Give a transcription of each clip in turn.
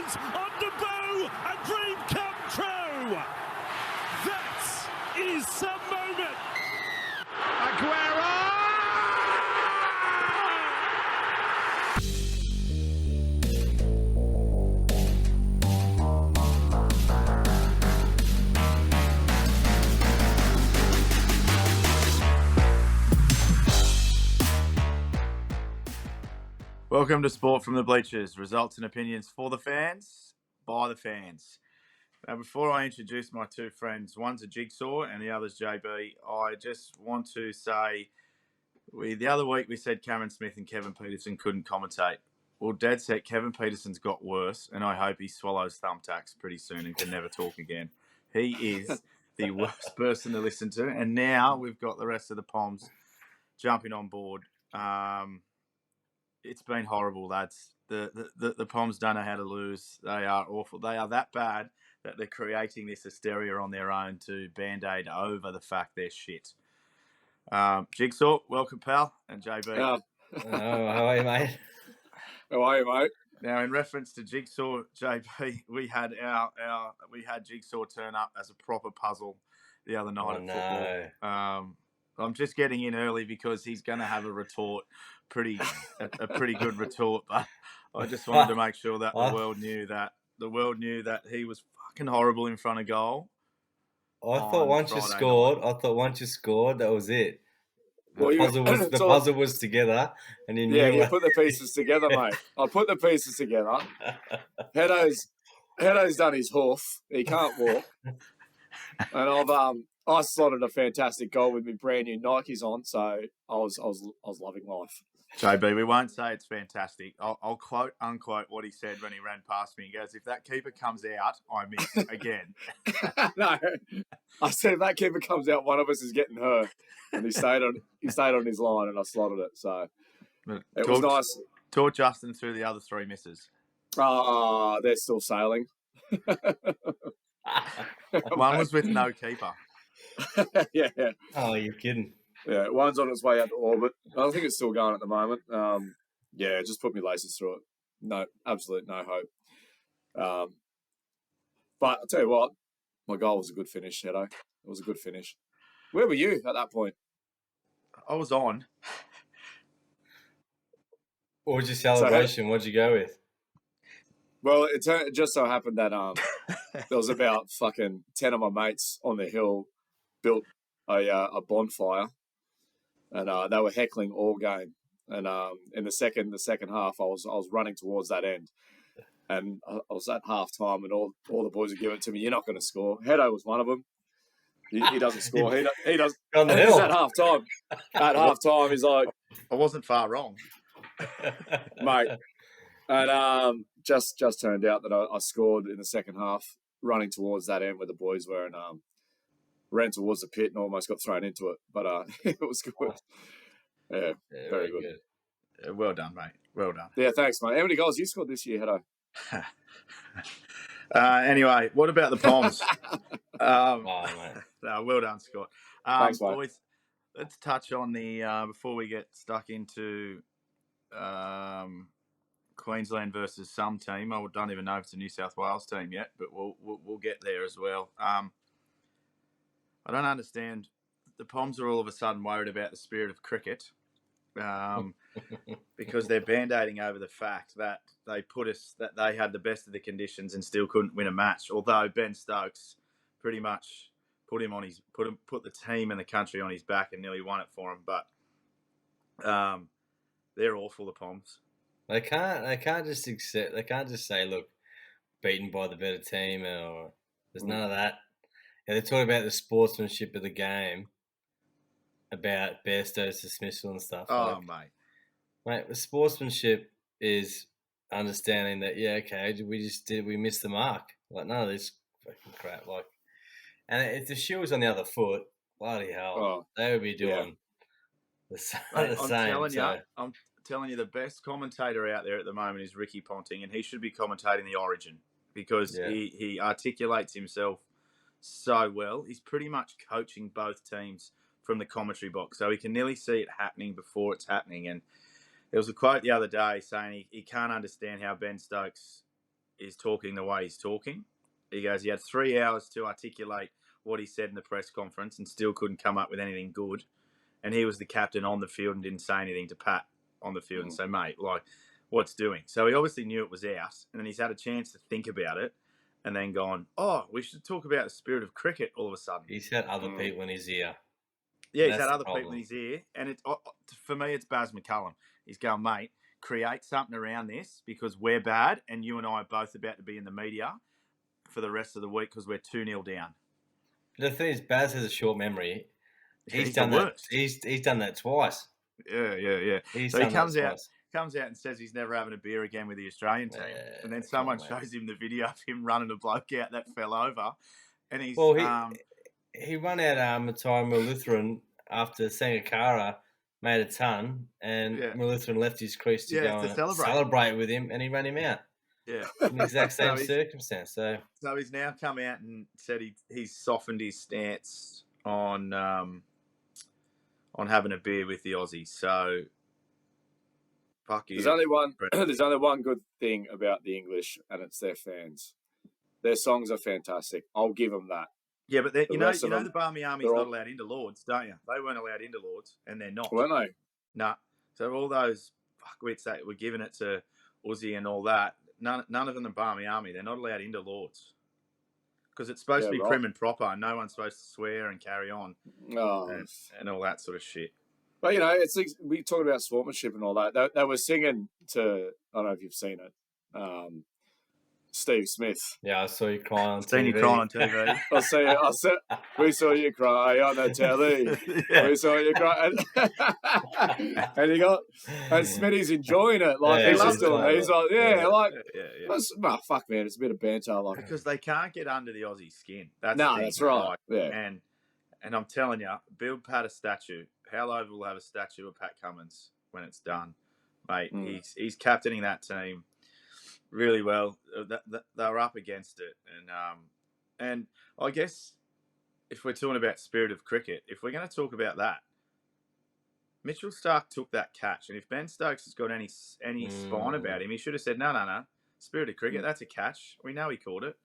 Poms on the bow, a dream come true. That is some moment. Aguero! Welcome to Sport from the Bleachers, results and opinions for the fans, by the fans. Now, before I introduce my two friends, one's a Jigsaw and the other's JB, I just want to say, the other week we said Cameron Smith and Kevin Peterson couldn't commentate. Well, dead set, Kevin Peterson's got worse, and I hope he swallows thumbtacks pretty soon and can never talk again. He is the worst person to listen to, and now we've got the rest of the Poms jumping on board. It's been horrible, lads. The Poms don't know how to lose. They are awful. They are that bad that they're creating this hysteria on their own to band-aid over the fact they're shit. Jigsaw, welcome, pal, and JB. How are you, mate? How are you, mate? Now, in reference to Jigsaw, JB, we had Jigsaw turn up as a proper puzzle the other night at football. I'm just getting in early because he's going to have a retort, a pretty good retort. But I just wanted to make sure that the world knew that he was fucking horrible in front of goal. I thought once you scored, that was it. The puzzle was together, and you knew. Yeah, you put the pieces together, mate. I put the pieces together. Hedo's done his hoof. He can't walk, and I slotted a fantastic goal with my brand new Nikes on, so I was loving life. JB, we won't say it's fantastic. I'll quote unquote what he said when he ran past me. He goes, "If that keeper comes out, I miss again." No, I said if that keeper comes out, one of us is getting hurt, and he stayed on his line, and I slotted it. So it was nice. Taught Justin through the other three misses. They're still sailing. One was with no keeper. Yeah. Oh, you're kidding. Yeah, one's on its way out to orbit. I think it's still going at the moment. Yeah, just put me laces through it. No, absolute no hope. But I'll tell you what, my goal was a good finish, Hedo. It was a good finish. Where were you at that point? I was on. What was your celebration? What'd you go with? Well, it just so happened that there was about fucking 10 of my mates on the hill built a bonfire, and they were heckling all game. And in the second half, I was running towards that end, and I was at half time, and all the boys were giving it to me. You're not going to score. Hedo was one of them. He doesn't score. He does. On the hill. At half time. At half time, he's like, I wasn't far wrong, mate. And just turned out that I scored in the second half, running towards that end where the boys were, and ran towards the pit and almost got thrown into it. But it was good. Yeah, very good. Well done, mate. Well done. Yeah, thanks, mate. How many goals you scored this year, Hedo? Anyway, what about the Poms? Mate. Well done, Scott. Thanks, mate. Boys, let's touch on the before we get stuck into Queensland versus some team. I don't even know if it's a New South Wales team yet, but we'll get there as well. I don't understand. The Poms are all of a sudden worried about the spirit of cricket because they're band-aiding over the fact that they had the best of the conditions and still couldn't win a match. Although Ben Stokes pretty much put the team and the country on his back and nearly won it for him. But they're awful, the Poms. They can't just accept. They can't just say, "Look, beaten by the better team," or there's none of that. Yeah, they're talking about the sportsmanship of the game, about Bairstow's dismissal and stuff. Oh, mate, the sportsmanship is understanding that. Yeah, okay, we missed the mark. Like none of this fucking crap. Like, and if the shoe was on the other foot, bloody hell, they would be doing the same. I'm telling you, the best commentator out there at the moment is Ricky Ponting, and he should be commentating the Origin because he articulates himself so well. He's pretty much coaching both teams from the commentary box, so he can nearly see it happening before it's happening. And there was a quote the other day saying he can't understand how Ben Stokes is talking the way he's talking. He goes, he had 3 hours to articulate what he said in the press conference and still couldn't come up with anything good. And he was the captain on the field and didn't say anything to Pat on the field and say, mate, like, what's doing? So he obviously knew it was out, and then he's had a chance to think about it and then gone, oh, we should talk about the spirit of cricket all of a sudden. He's had other people in his ear. Yeah, he's had other people in his ear. And for me, it's Baz McCullum. He's going, mate, create something around this because we're bad and you and I are both about to be in the media for the rest of the week because we're 2-0 down. The thing is, Baz has a short memory. He's done that. He's done that twice. Yeah. So he comes out and says he's never having a beer again with the Australian team, and then someone shows him the video of him running a bloke out that fell over, and he's he run out Matai Lutheran after Sangakkara made a ton, and Lutheran left his crease to go and celebrate with him, and he ran him out. Yeah, in the exact same circumstance. So he's now come out and said he's softened his stance on having a beer with the Aussies. So fuck you. There's only one good thing about the English, and it's their fans. Their songs are fantastic. I'll give them that. Yeah, but you know the Barmy Army's not allowed into Lords, don't you? They weren't allowed into Lords, and they're not. Weren't they? Nah. So all those fuckwits that were giving it to Aussie and all that, none of them are Barmy Army. They're not allowed into Lords. Because it's supposed to be prim and proper, and no one's supposed to swear and carry on and all that sort of shit. But, you know, it's like, we talk about sportsmanship and all that. They were singing to, I don't know if you've seen it, Steve Smith. Yeah, I saw you crying on TV. Seen you crying on TV. We saw you cry on the telly. We saw you cry. And Smitty's enjoying it. Like, he's just doing it. He's like, fuck, man, it's a bit of banter. Like, because they can't get under the Aussie skin. That's right. Yeah. And I'm telling you, build Pat a statue. Howlover will have a statue of Pat Cummins when it's done. Mate, he's captaining that team really well. They're up against it. And I guess if we're talking about spirit of cricket, if we're going to talk about that, Mitchell Starc took that catch. And if Ben Stokes has got any spine about him, he should have said, no. Spirit of cricket, that's a catch. We know he called it.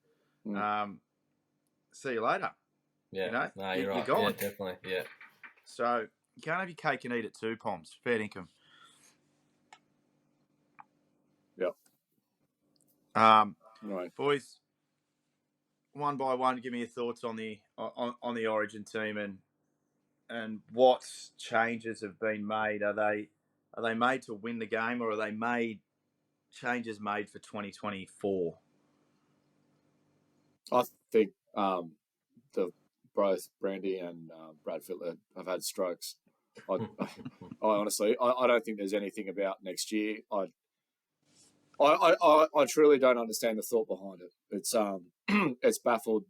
See you later. Yeah, you know? No, you're right. Gone. Yeah, definitely. Yeah. So you can't have your cake and eat it too, Poms. Fair income. Yep. Right. Boys, one by one, give me your thoughts on the Origin team and what changes have been made. Are they made to win the game, or are they changes made for 2024? I think both Brandy and Brad Fittler have had strokes. I honestly, I don't think there's anything about next year. I truly don't understand the thought behind it. It's baffled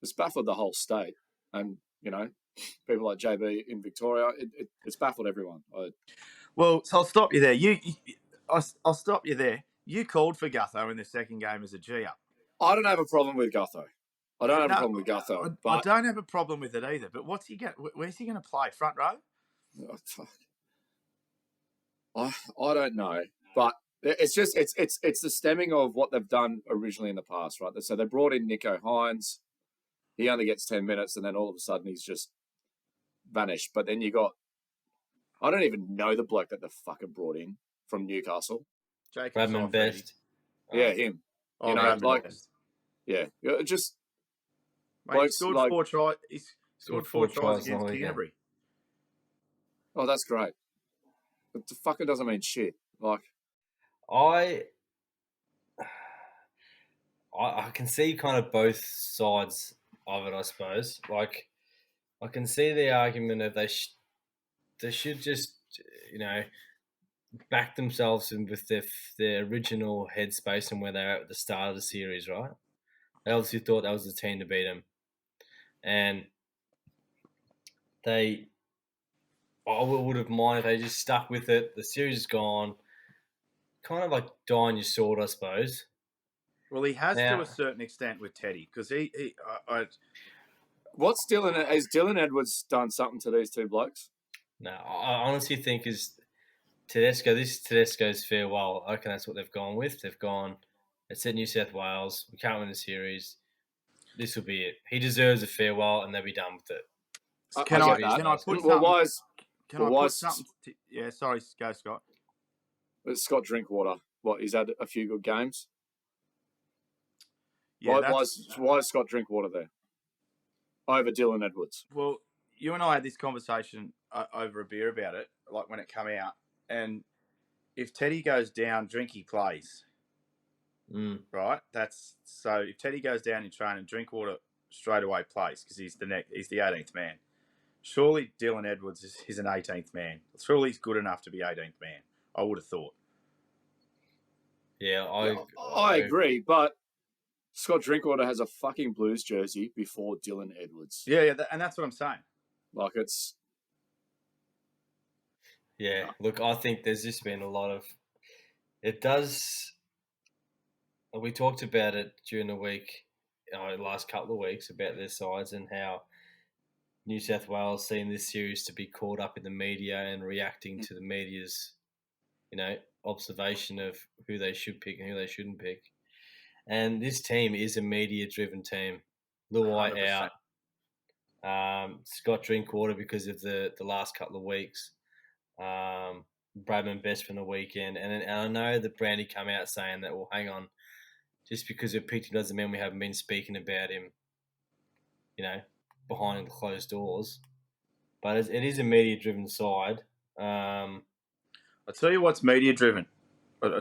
the whole state, and you know, people like JB in Victoria. It's baffled everyone. Well, so I'll stop you there. I'll stop you there. You called for Gutho in the second game as a G-up. I don't have a problem with Gutho. I don't have a problem with Gutho. I don't have a problem with it either. But where's he going to play? Front row? Oh, fuck. I don't know, but it's just it's the stemming of what they've done originally in the past, right? So they brought in Nico Hines. He only gets 10 minutes, and then all of a sudden he's just vanished. But then you got, I don't even know the bloke that they fucking brought in from Newcastle. Bradman Best. Yeah, him. Oh, you know, Best. Yeah, just. Mate, he scored 4 tries. He scored 4 tries against Canterbury. Oh, that's great. But the fucker doesn't mean shit. Like, I can see kind of both sides of it, I suppose. Like, I can see the argument of they should just, you know, back themselves in with their original headspace and where they're at the start of the series, right? They obviously thought that was the team to beat them. And I would have minded if they just stuck with it. The series is gone. Kind of like die on your sword, I suppose. Well, he has to a certain extent with Teddy because What's has Dylan Edwards done something to these two blokes? No, I honestly think is Tedesco. This is Tedesco's farewell. I reckon that's what they've gone with. They've gone, It's at New South Wales. We can't win the series. This will be it. He deserves a farewell, and they'll be done with it. Can I I get that. can I put Well, something? Can well, I why put is- something? Yeah, sorry, go Scott. Scott Drinkwater? What, he's had a few good games. Yeah, Why is Scott Drinkwater there over Dylan Edwards? well, you and I had this conversation over a beer about it, like when it came out. And if Teddy goes down, Drinky plays. Right? That's so. If Teddy goes down in training, Drinkwater straight away plays because he's the 18th man. Surely Dylan Edwards is an 18th man. Surely he's good enough to be 18th man. I would have thought. Yeah, I agree, but Scott Drinkwater has a fucking Blues jersey before Dylan Edwards. Yeah, and that's what I'm saying. Like, it's... Yeah, look, I think there's just been a lot of... It does... We talked about it during the week, the last couple of weeks, about their sides and how New South Wales seen this series to be caught up in the media and reacting to the media's, observation of who they should pick and who they shouldn't pick. And this team is a media-driven team. Luai out. Scott Drinkwater because of the last couple of weeks. Bradman Best from the weekend. And I know that Brandy come out saying that, well, hang on, just because we picked him doesn't mean we haven't been speaking about him, behind closed doors. But it is a media-driven side. I'll tell you what's media-driven. And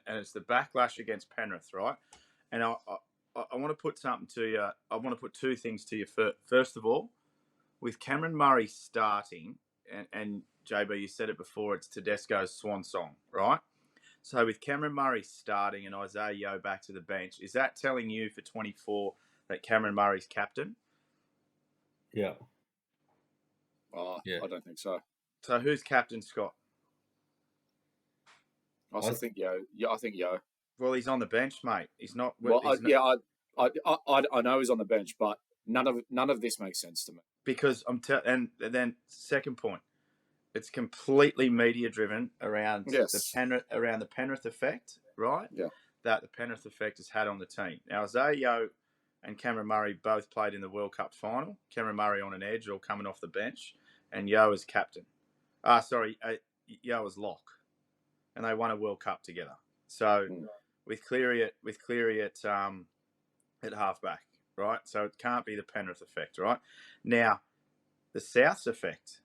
it's the backlash against Penrith, right? And I want to put something to you. I want to put two things to you. First of all, with Cameron Murray starting, and JB, you said it before, it's Tedesco's swan song, right? So with Cameron Murray starting and Isaiah Yeo back to the bench, is that telling you for 24 that Cameron Murray's captain? Yeah. Yeah. I don't think so. So who's captain, Scott? I think Yeo. Yeah, I think Yeo. Well, he's on the bench, mate. He's not. I know he's on the bench, but none of this makes sense to me. Because and then second point, it's completely media driven around the Penrith effect, right? Yeah. That the Penrith effect has had on the team. Now, Isaiah Yeo and Cameron Murray both played in the World Cup final. Cameron Murray on an edge or coming off the bench, and Yeo as captain. Yeo as lock, and they won a World Cup together. So with Cleary at halfback, right? So it can't be the Penrith effect, right? Now, the South's effect: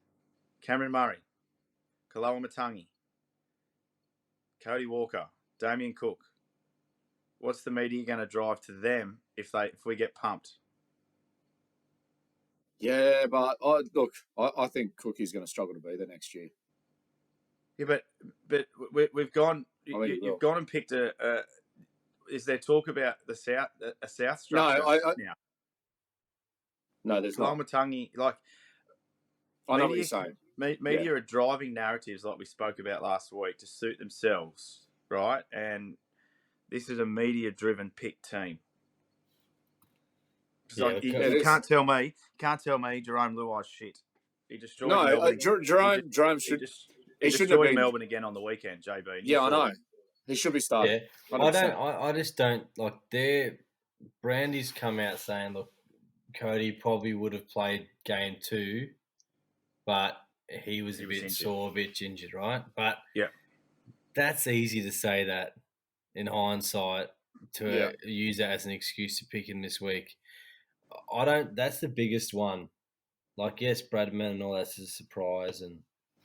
Cameron Murray, Kaloa Matangi, Cody Walker, Damien Cook. What's the media going to drive to them if we get pumped? Yeah, but I think Cookie's going to struggle to be there next year. Yeah, but we've gone. You've gone and picked a. Is there talk about a South structure? No, there's not. Matangi, I know what you're saying. Media are driving narratives like we spoke about last week to suit themselves, right? And this is a media-driven pick team. You can't tell me Jerome Luai's shit. He destroyed Melbourne. Jerome should. He destroyed Melbourne again on the weekend, JB. Yeah, I know. He should be starting. Yeah. I just don't like Brandy's come out saying, look, Cody probably would have played game 2, but he was a bit sore, a bit injured, right? But that's easy to say that in hindsight to use that as an excuse to pick him this week. That's the biggest one. Like, yes, Bradman and all that's a surprise and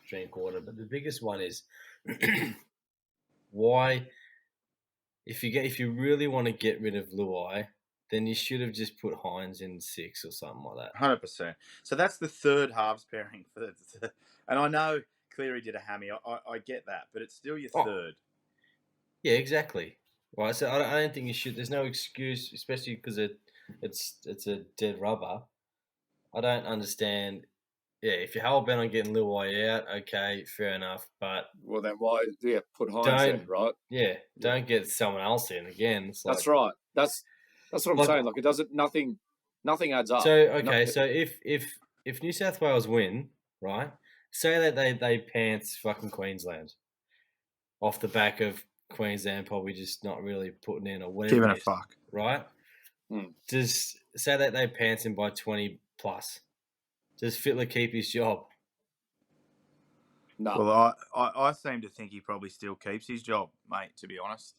Drinkwater, but the biggest one is why, if you really want to get rid of Luai, then you should have just put Hines in 6 or something like that. 100%. So that's the third halves pairing and I know Cleary did a hammy. I get that, but it's still your third. Yeah, exactly. Right. So I don't think you should. There's no excuse, especially because it's a dead rubber. I don't understand. Yeah, if you're hell bent on getting Luai out, okay, fair enough. But then why? Yeah, put Hines in, right? Yeah, don't get someone else in again. It's that's right. That's what I'm saying. Like, it doesn't. Nothing adds up. So okay, so if New South Wales win, right? Say that they pants fucking Queensland off the back of Queensland probably just not really putting in or whatever. Giving it a is, fuck. right? Just say that they pants him by 20 plus. Does Fittler keep his job? No. Well, I seem to think he probably still keeps his job, mate. To be honest,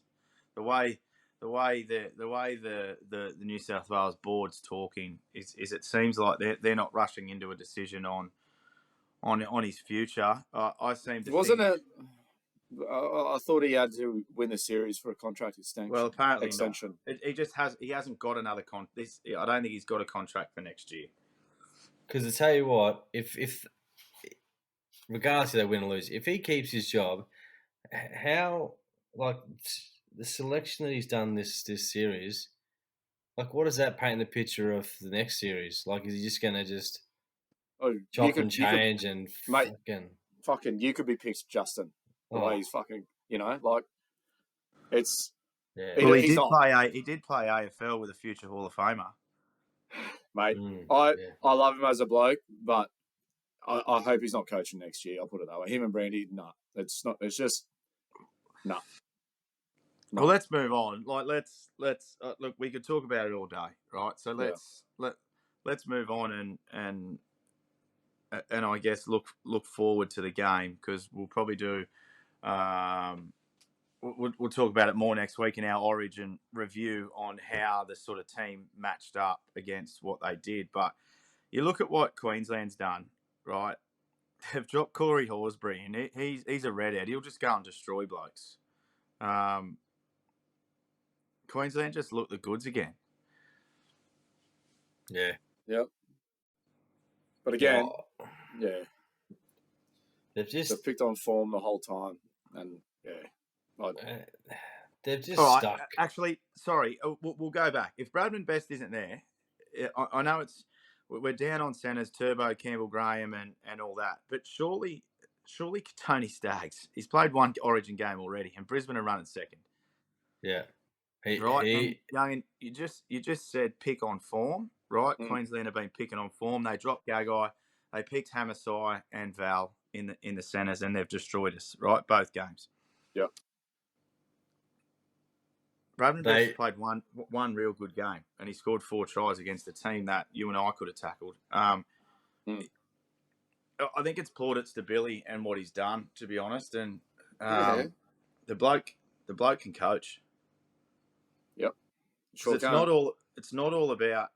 the way the New South Wales board's talking is it seems like they're not rushing into a decision on his future. I seem to Wasn't think, it? I thought he had to win the series for a contract extension. well, apparently not. He hasn't got another I don't think he's got a contract for next year. Because to tell you what, if regardless if they win or lose, if he keeps his job, how like the selection that he's done this series, like what does that paint the picture of the next series? Like, is he just gonna just chop and change and mate, fucking you could be picked, Justin. The way he's fucking, like it's. Yeah. Well, he did play AFL with a future Hall of Famer, mate. I love him as a bloke, but I hope he's not coaching next year. I'll put it that way. Him and Brandy, no, it's not. It's just no. Well, let's move on. Like, let's look. We could talk about it all day, right? So let's move on and I guess look forward to the game, because we'll probably do. We'll talk about it more next week in our Origin review on how the sort of team matched up against what they did. But you look at what Queensland's done, right? They've dropped Corey Horsburgh, and he's a redhead. He'll just go and destroy blokes. Queensland just looked the goods again. Yeah. Yep. But again, they've picked on form the whole time, and they've just stuck. Actually, sorry, we'll go back. If Bradman Best isn't there, I know we're down on centres, Turbo, Campbell, Graham, and all that. But surely Tony Staggs, he's played one Origin game already, and Brisbane are running second. Yeah, and Young, you just said pick on form, right? Queensland have been picking on form. They dropped Gagai, they picked Hamasai and Val in the centres, and they've destroyed us, right? Both games. Yep. Bradman Best played one real good game, and he scored 4 tries against a team that you and I could have tackled. I think it's plaudits to Billy and what he's done, to be honest. And the bloke can coach. Yep. Sure it's not all about,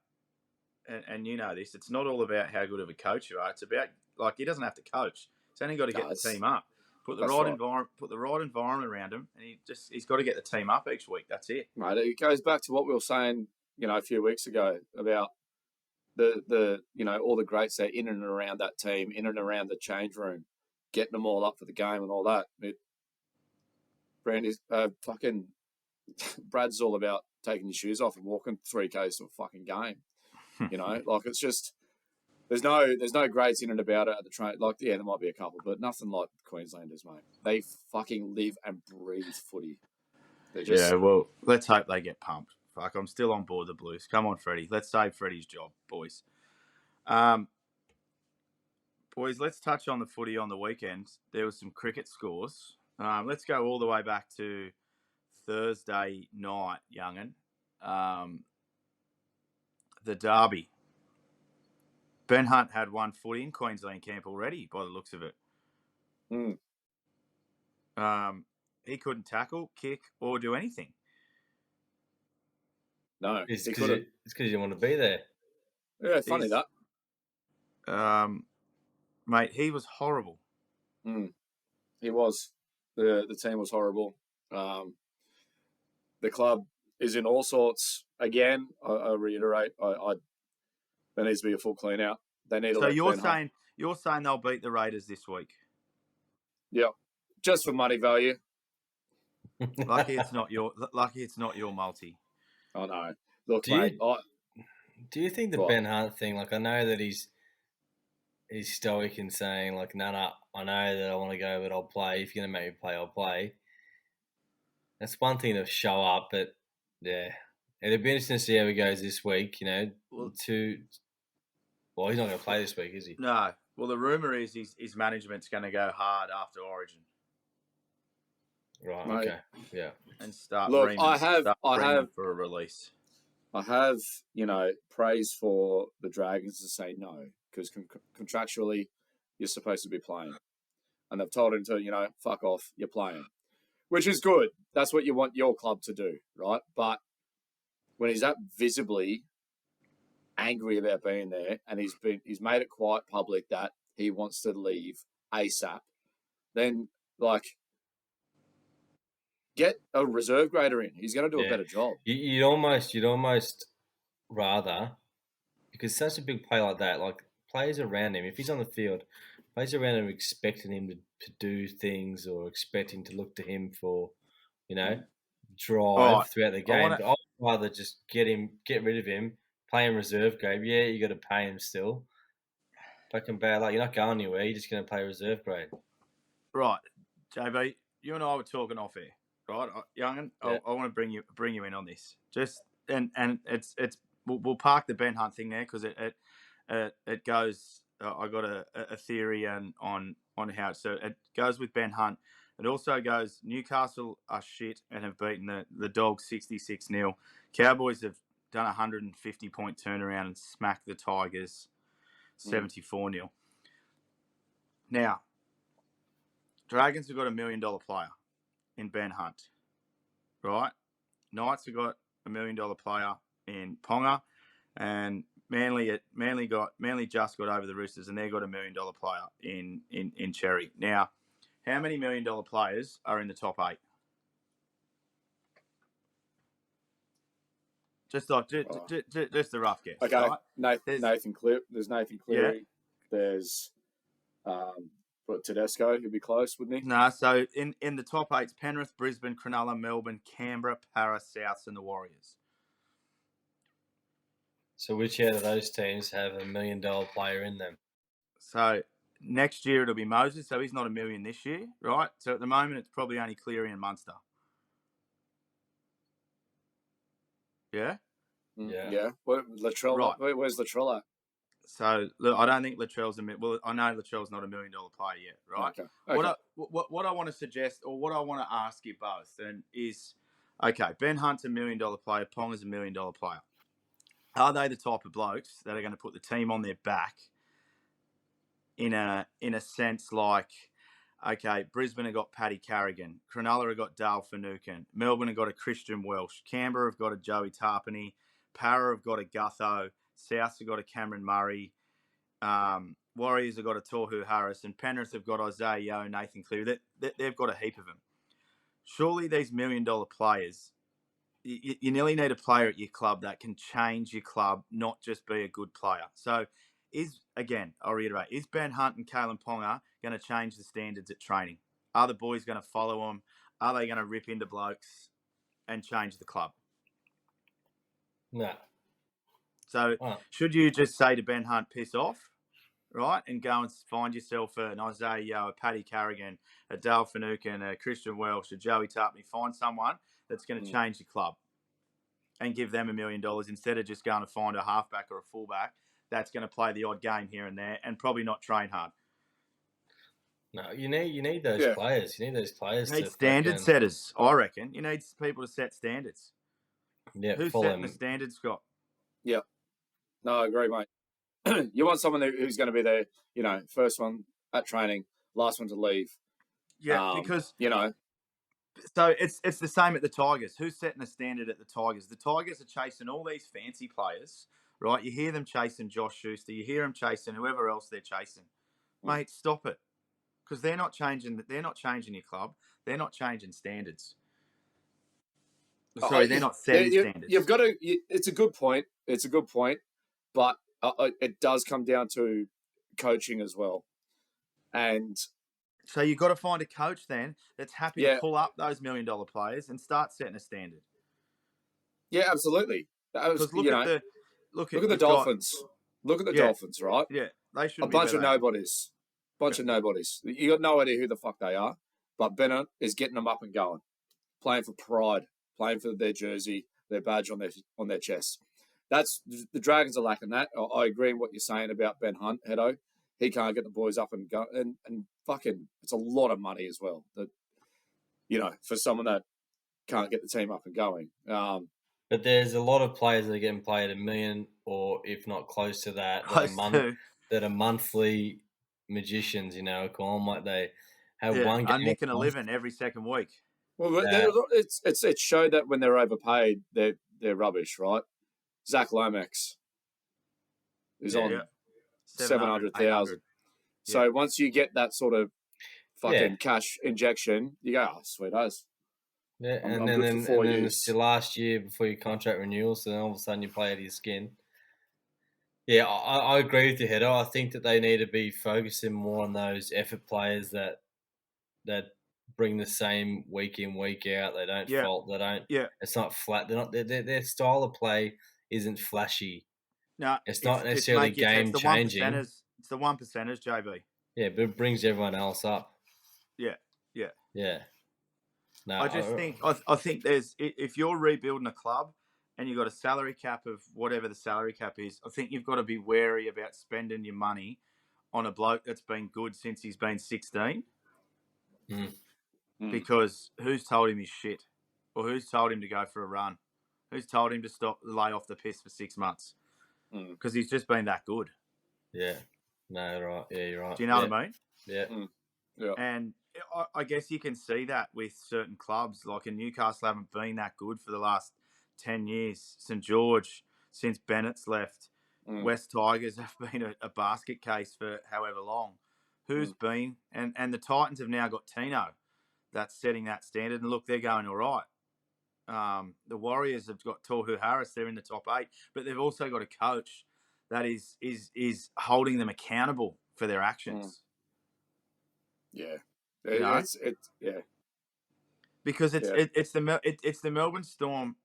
and you know this. It's not all about how good of a coach you are. It's about, like, he doesn't have to coach. He's only got to get the team up. Put the right environment around him, and he's got to get the team up each week. That's it. Right. It goes back to what we were saying, a few weeks ago about the all the greats that are in and around that team, in and around the change room, getting them all up for the game and all that. Brandy's fucking Brad's all about taking your shoes off and walking 3Ks to a fucking game. Like, it's just. There's no greats in and about it at the train. Like, yeah, there might be a couple, but nothing like Queenslanders, mate. They fucking live and breathe footy. Yeah, well, let's hope they get pumped. Fuck, I'm still on board the Blues. Come on, Freddie. Let's save Freddie's job, boys. Boys, let's touch on the footy on the weekend. There was some cricket scores. Let's go all the way back to Thursday night, young'un. The Derby. Ben Hunt had one footy in Queensland camp already, by the looks of it. He couldn't tackle, kick, or do anything. No, it's because you didn't want to be there. Yeah, funny that. Mate, he was horrible. He was. The team was horrible. The club is in all sorts. Again, I reiterate, there needs to be a full clean out. They need. So you're saying they'll beat the Raiders this week? Yep, just for money value. Lucky it's not your multi. I know. Look, mate. Do you think the Ben Hunt thing? Like, I know that he's stoic in saying, like, no, I know that I want to go, but I'll play. If you're gonna make me play, I'll play. That's one thing to show up, but yeah, it'll be interesting to see how he goes this week. Well, he's not going to play this week, is he? No. Well, the rumour is his management's going to go hard after Origin. Right. Mate. Okay. Yeah. and start Look, reaming, for a release. I have, praise for the Dragons to say no, because contractually, you're supposed to be playing. And they've told him to, fuck off, you're playing. Which is good. That's what you want your club to do, right? But when he's that visibly angry about being there, and he's made it quite public that he wants to leave ASAP, then, get a reserve grader in. He's going to do a better job. You'd almost rather, because such a big player like that, like players around him, if he's on the field, players around him expecting him to do things or expecting to look to him for, drive throughout the game. But I'd rather just get rid of him, play him reserve grade. Yeah, you got to pay him still. Fucking bad. Like, you're not going anywhere. You're just going to play reserve grade. Right, JB, you and I were talking off air, right, Young'un? Yeah. I want to bring you in on this. Just and it's we'll park the Ben Hunt thing there because it goes. I got a theory on how it goes with Ben Hunt. It also goes. Newcastle are shit and have beaten the Dogs 66-0. Cowboys have done a 150-point turnaround and smacked the Tigers 74-0. Now, Dragons have got $1 million player in Ben Hunt, right? Knights have got $1 million player in Ponga, and Manly just got over the Roosters, and they've got $1 million player in Cherry. Now, how many $1 million players are in the top 8? Just a rough guess. Okay, right? Nathan Cleary. There's Nathan Cleary. Yeah. There's Tedesco. He'd be close, wouldn't he? No, so in the top 8's Penrith, Brisbane, Cronulla, Melbourne, Canberra, Para, Souths, and the Warriors. So which out of those teams have $1 million player in them? So next year it'll be Moses, so he's not $1 million this year, right? So at the moment it's probably only Cleary and Munster. Yeah? Yeah. Latrell, right. Where's Latrell at? So look, I don't think Latrell's I know Latrell's not $1 million player yet, right? Okay. What I want to suggest, or what I want to ask you both, is okay. Ben Hunt's $1 million player. Ponga's $1 million player. Are they the type of blokes that are going to put the team on their back? In a sense, like, okay, Brisbane have got Paddy Carrigan, Cronulla have got Dale Finucane, Melbourne have got a Christian Welsh, Canberra have got a Joey Tarpany, Para have got a Gutho, South have got a Cameron Murray, Warriors have got a Tohu Harris, and Penrith have got Isaiah Yeo and Nathan Cleary. They've got a heap of them. Surely these $1 million players, you nearly need a player at your club that can change your club, not just be a good player. So I'll reiterate, is Ben Hunt and Kalen Ponga going to change the standards at training? Are the boys going to follow them? Are they going to rip into blokes and change the club? No. So should you just say to Ben Hunt, piss off, right, and go and find yourself an Isaiah Yeo, a Paddy Carrigan, a Dale Finucane, a Christian Welsh, a Joey Tarpany? Find someone that's going to change your club and give them $1 million instead of just going to find a halfback or a fullback that's going to play the odd game here and there and probably not train hard. No, you need those players. You need those players. You need standard setters, I reckon. You need people to set standards. Yeah, who's setting the standards, Scott? Yeah, no, I agree, mate. You want someone who's going to be there, first one at training, last one to leave. Yeah, because So it's the same at the Tigers. Who's setting the standard at the Tigers? The Tigers are chasing all these fancy players, right? You hear them chasing Josh Schuster. You hear them chasing whoever else they're chasing. Mate, stop it, because they're not changing. They're not changing your club. They're not changing standards. Sorry, they're not setting standards. You've got to. It's a good point. But it does come down to coaching as well, and. So you've got to find a coach then that's happy to pull up those $1 million players and start setting a standard. Yeah, absolutely. Because look at the Dolphins. Look at the Dolphins, right? Yeah, they should. A bunch of nobodies. Of nobodies. You got no idea who the fuck they are, but Bennett is getting them up and going, playing for pride, playing for their jersey, their badge on their chest. That's the Dragons are lacking that. I agree in what you're saying about Ben Hunt, Hedo. He can't get the boys up and go, and fucking, it's a lot of money as well. for someone that can't get the team up and going. But there's a lot of players that are getting paid $1 million, or if not close to that, that are monthly magicians. Call them like they have one game. I'm nicking a living every second week. Well, it's showed that when they're overpaid, they're rubbish, right? Zach Lomax is on 700,000. So once you get that sort of fucking cash injection, you go, oh, sweet as. Yeah, I'm then it's the last year before your contract renewal, so then all of a sudden you play out of your skin. Yeah, I agree with you, Hedo. I think that they need to be focusing more on those effort players that bring the same week in, week out. They don't fault. They don't. Yeah. It's not flat. They're not. Their style of play isn't flashy. No, it's not necessarily game changing. It's the 1%ers, JB. Yeah, but it brings everyone else up. Yeah. No, I think there's, if you're rebuilding a club and you've got a salary cap of whatever the salary cap is, I think you've got to be wary about spending your money on a bloke that's been good since he's been 16. Because who's told him he's shit? Or who's told him to go for a run? Who's told him to lay off the piss for 6 months? Because he's just been that good. Yeah. No, right. Yeah, you're right. Do you know what I mean? Yeah. Yeah. And I guess you can see that with certain clubs. Like in Newcastle haven't been that good for the last 10 years. St George, since Bennett's left. West Tigers have been a basket case for however long. Who's been? And the Titans have now got Tino that's setting that standard. And look, they're going all right. The Warriors have got Tohu Harris. They're in the top 8. But they've also got a coach that is holding them accountable for their actions. Yeah. Yeah. Because it's the Melbourne Storm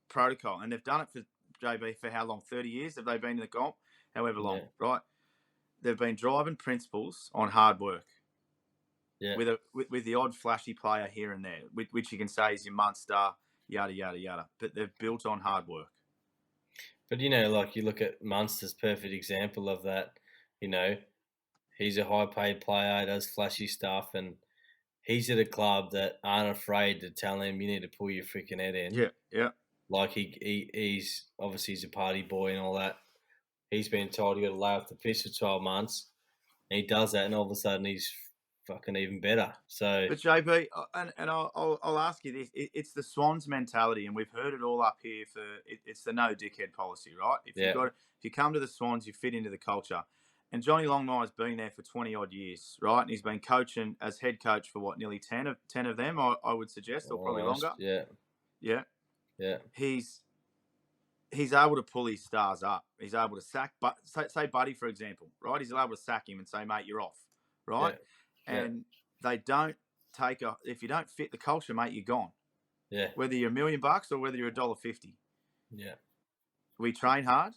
protocol, and they've done it for JB for how long? 30 years have they been in the comp? However long, right? They've been driving principles on hard work. Yeah. With the odd flashy player here and there, which you can say is your Munster, yada yada yada. But they've built on hard work. But like you look at Munster's perfect example of that. He's a high-paid player, does flashy stuff, and he's at a club that aren't afraid to tell him you need to pull your freaking head in. Yeah. Like he's obviously he's a party boy and all that. He's been told you got to lay off the piss for 12 months, and he does that, and all of a sudden he's fucking even better. So, but JB, and I'll ask you this: it's the Swans mentality, and we've heard it all up here. It's the no dickhead policy, right? If you come to the Swans, you fit into the culture. And Johnny Longmire's been there for 20-odd years, right? And he's been coaching as head coach for, nearly 10 of them, I would suggest, or probably longer. Yeah. He's able to pull his stars up. He's able to sack, say Buddy, for example, right? He's able to sack him and say, mate, you're off, right? Yeah. And they don't if you don't fit the culture, mate, you're gone. Yeah. Whether you're $1 million or whether you're $1.50. Yeah. We train hard.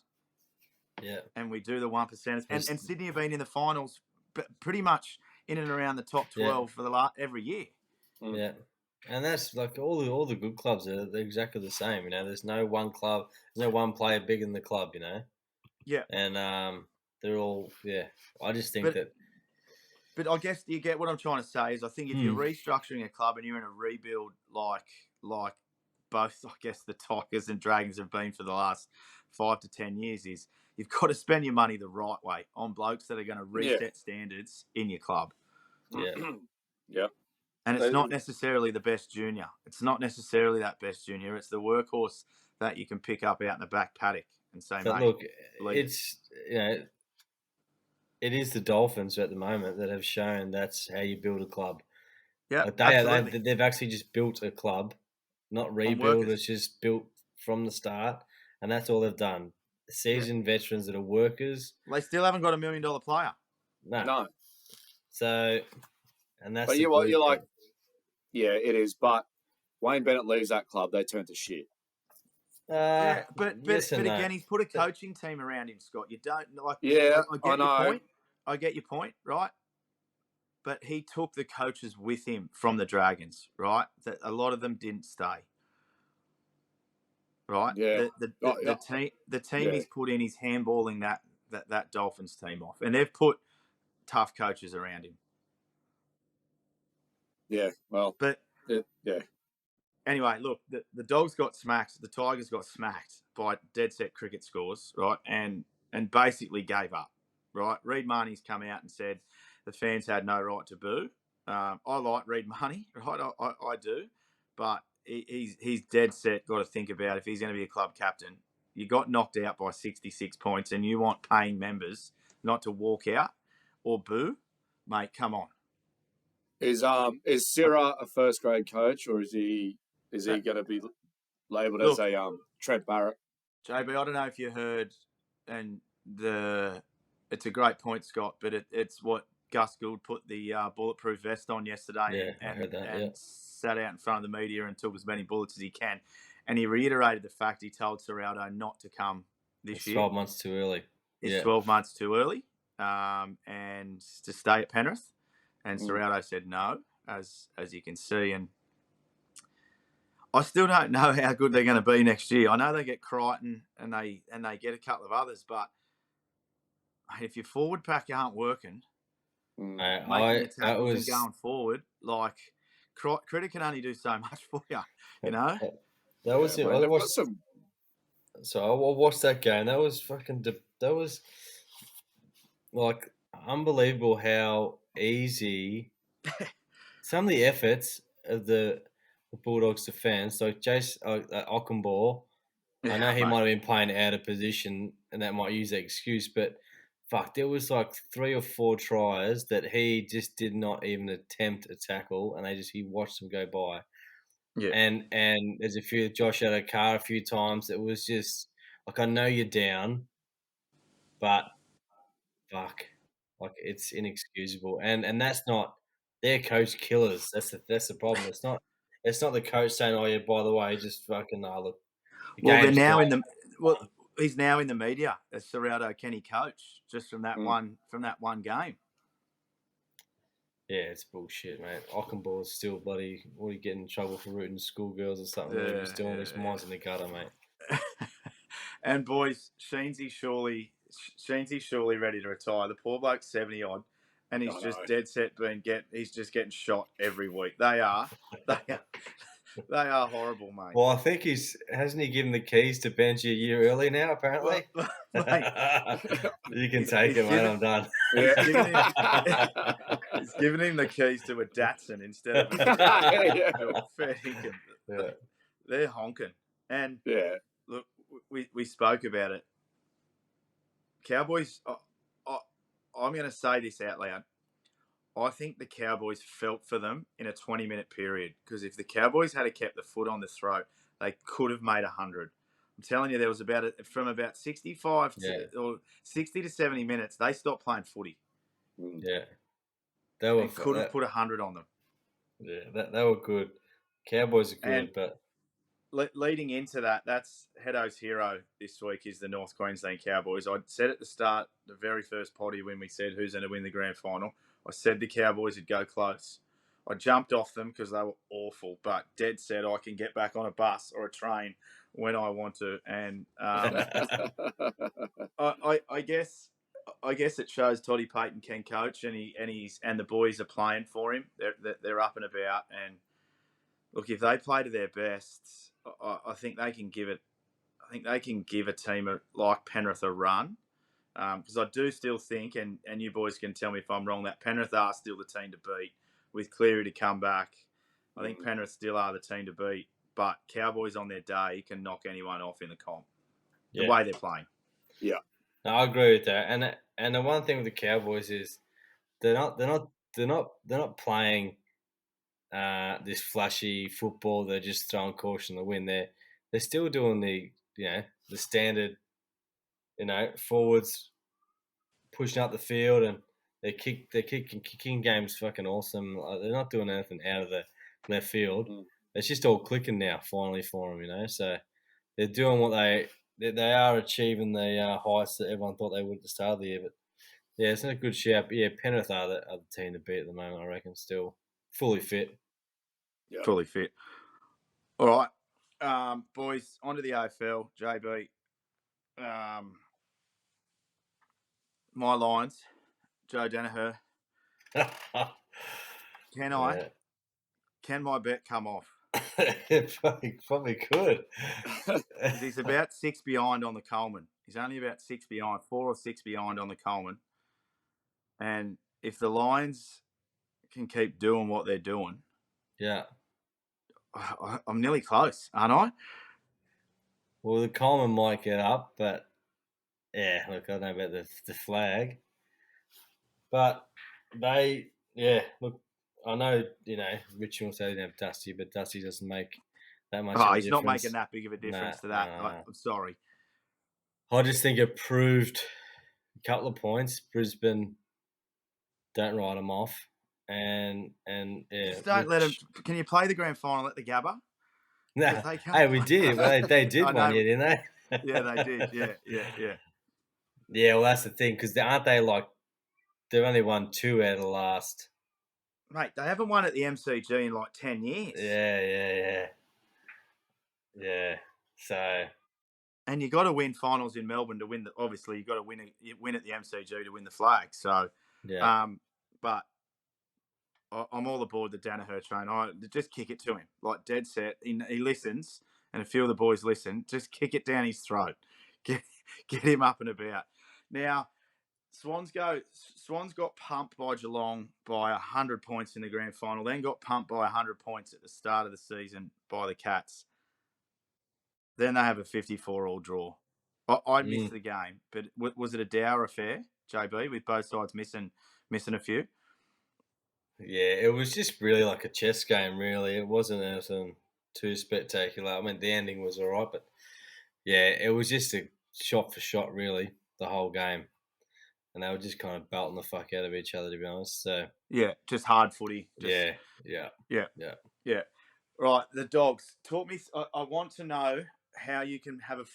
Yeah, and we do the 1%. And Sydney have been in the finals, pretty much in and around the top 12 for every year. Yeah, and that's like all the good clubs they're exactly the same. There's no one club, there's no one player bigger than the club. Yeah, and they're all I just think that. But I guess you get what I'm trying to say is I think if you're restructuring a club and you're in a rebuild like both I guess the Tigers and Dragons have been for the last 5 to 10 years is. You've got to spend your money the right way on blokes that are going to reset standards in your club. Yeah. Yeah. And it's not necessarily the best junior. It's not necessarily that best junior. It's the workhorse that you can pick up out in the back paddock and say, but mate, look, it's, it is the Dolphins at the moment that have shown that's how you build a club. Yeah, they've actually just built a club, not rebuild. It's just built from the start, and that's all they've done. Seasoned veterans that are workers. They still haven't got $1 million player. No. So, and that's. But you're like, yeah, it is. But Wayne Bennett leaves that club, they turn to shit. But again, he's put a coaching team around him, Scott. You don't like. Yeah, I know. Your point. I get your point, right? But he took the coaches with him from the Dragons, right? That a lot of them didn't stay. Right, yeah. The team he's put in, he's handballing that Dolphins team off, and they've put tough coaches around him. Yeah, well, but Yeah. Anyway, look, the Dogs got smacked. The Tigers got smacked by dead set cricket scores, right? And basically gave up, right? Reid Marnie's come out and said the fans had no right to boo. I like Reid Marnie, right? I do, but he's dead set. Got to think about if he's going to be a club captain. You got knocked out by 66 points, and you want paying members not to walk out or boo, mate? Come on. Is Syrah a first grade coach, or is he going to be labelled as a Trent Barrett? JB, I don't know if you heard, and it's a great point, Scott, but it's what Gus Gould put the bulletproof vest on yesterday, and sat out in front of the media and took as many bullets as he can, and he reiterated the fact he told Serraldo not to come this year. 12 months too early. It's 12 months too early, and to stay at Penrith. And Serraldo said no, as you can see. And I still don't know how good they're going to be next year. I know they get Crichton and they get a couple of others, but if your forward pack aren't working, making the tackles and going forward, like Critter can only do so much for you, you know. That was it. So I watched that game. That was fucking. That was like unbelievable how easy some of the efforts of the Bulldogs defence. Like Jace Ockenbaugh, I know he might have been playing out of position, and that might use that excuse, but fuck, there was like 3 or 4 tries that he just did not even attempt a tackle, and he watched them go by. Yeah. And there's a few. Josh had a car a few times. It was just like, I know you're down, but fuck, like it's inexcusable. And that's not their coach killers. That's the problem. It's not the coach saying, "Oh yeah, by the way, just fucking look." Well, they're now he's now in the media as Serraldo Kenny coach just from that one game. Yeah, it's bullshit, mate. Ockenbaugh is still bloody. What are you getting in trouble for rooting schoolgirls or something? What he's doing, his mind's in the gutter, mate. And boys, Sheensy's surely ready to retire. The poor bloke's 70 odd, and he's dead set he's just getting shot every week. They are horrible, mate. Well, I think hasn't he given the keys to Benji a year early now, apparently? Mate, you can take it, mate. I'm done. He's giving him the keys to a Datsun instead of a fair dinkum. Yeah. They're honking. And look, we spoke about it. Cowboys, I'm going to say this out loud. I think the Cowboys felt for them in a 20-minute period, because if the Cowboys had kept the foot on the throat, they could have made 100. I'm telling you, there was from about 65 or 60 to 70 minutes, they stopped playing footy. Yeah. They could have put 100 on them. Yeah, they were good. Cowboys are good, but leading into that, that's Hedo's hero this week is the North Queensland Cowboys. I said at the start, the very first potty when we said who's going to win the grand final, I said the Cowboys would go close. I jumped off them because they were awful, but dead set I can get back on a bus or a train when I want to. And I guess it shows Toddy Payton can coach, and the boys are playing for him. They're up and about, and look, if they play to their best, I think they can give it. I think they can give a team like Penrith a run, because I do still think, and you boys can tell me if I'm wrong, that Penrith are still the team to beat with Cleary to come back. I think Penrith still are the team to beat, but Cowboys on their day can knock anyone off in the comp. The way they're playing. Yeah, no, I agree with that. And the one thing with the Cowboys is they're not playing this flashy football. They're just throwing caution to the wind. They're still doing the standard, forwards pushing up the field, and they're kicking games fucking awesome. They're not doing anything out of the left field. It's just all clicking now, finally for them, So they're doing what they are achieving the heights that everyone thought they would at the start of the year. But yeah, it's not a good shout. But yeah, Penrith are the team to beat at the moment, I reckon. Still fully fit. Yeah. Fully fit. All right, boys, onto the AFL. JB, my lines, Joe Danaher. Can my bet come off? It probably could. 'Cause he's about 6 behind on the Coleman. He's only about 6 behind, 4 or 6 behind on the Coleman. And if the Lions can keep doing what they're doing, Yeah. I'm nearly close, aren't I? Well, the Coleman might get up, but yeah, look, I don't know about the flag. But look, I know, Richmond will say they didn't have Dusty, but Dusty doesn't make that much of a He's difference. not making that big of a difference to that. I'm sorry. I just think it proved a couple of points. Brisbane don't write them off. And yeah. Just don't let them. Can you play the grand final at the Gabba? No. Hey, we did. Well, they did one year, didn't they? Yeah, they did. Yeah. Yeah, well, that's the thing, because aren't they like, they've only won 2 out of the last. Mate, they haven't won at the MCG in like 10 years. Yeah. So. And you got to win finals in Melbourne to win. Obviously, you got to win at the MCG to win the flag. So, yeah. But I'm all aboard the Danaher train. I just kick it to him, like dead set. He listens, and a few of the boys listen. Just kick it down his throat. Get him up and about. Now, Swans got pumped by Geelong by 100 points in the grand final. Then got pumped by 100 points at the start of the season by the Cats. Then they have a 54-all draw. I missed the game, but was it a dour affair, JB, with both sides missing a few? Yeah, it was just really like a chess game, really. It wasn't anything too spectacular. I mean, the ending was all right, but yeah, it was just a shot for shot, really, the whole game. And they were just kind of belting the fuck out of each other, to be honest. So yeah, just hard footy. Yeah. Right, the Dogs. Talk me. I want to know how you can have a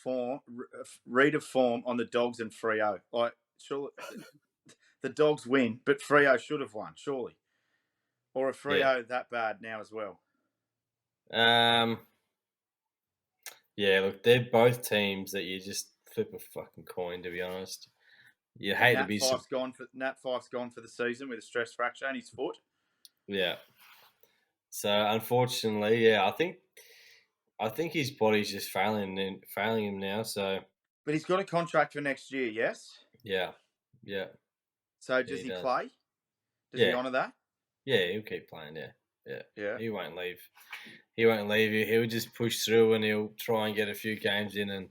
read of form on the Dogs and Freo. Like, surely the Dogs win, but Freo should have won, surely. Or are Freo that bad now as well? Yeah, look, they're both teams that you just flip a fucking coin, to be honest. You hate to be... Nat Fyfe's gone for the season with a stress fracture in his foot. Yeah. So, unfortunately, I think his body's just failing him now, so... But he's got a contract for next year, yes? Yeah. So does he play? Does he honour that? Yeah, he'll keep playing, Yeah. He won't leave. He'll just push through, and he'll try and get a few games in and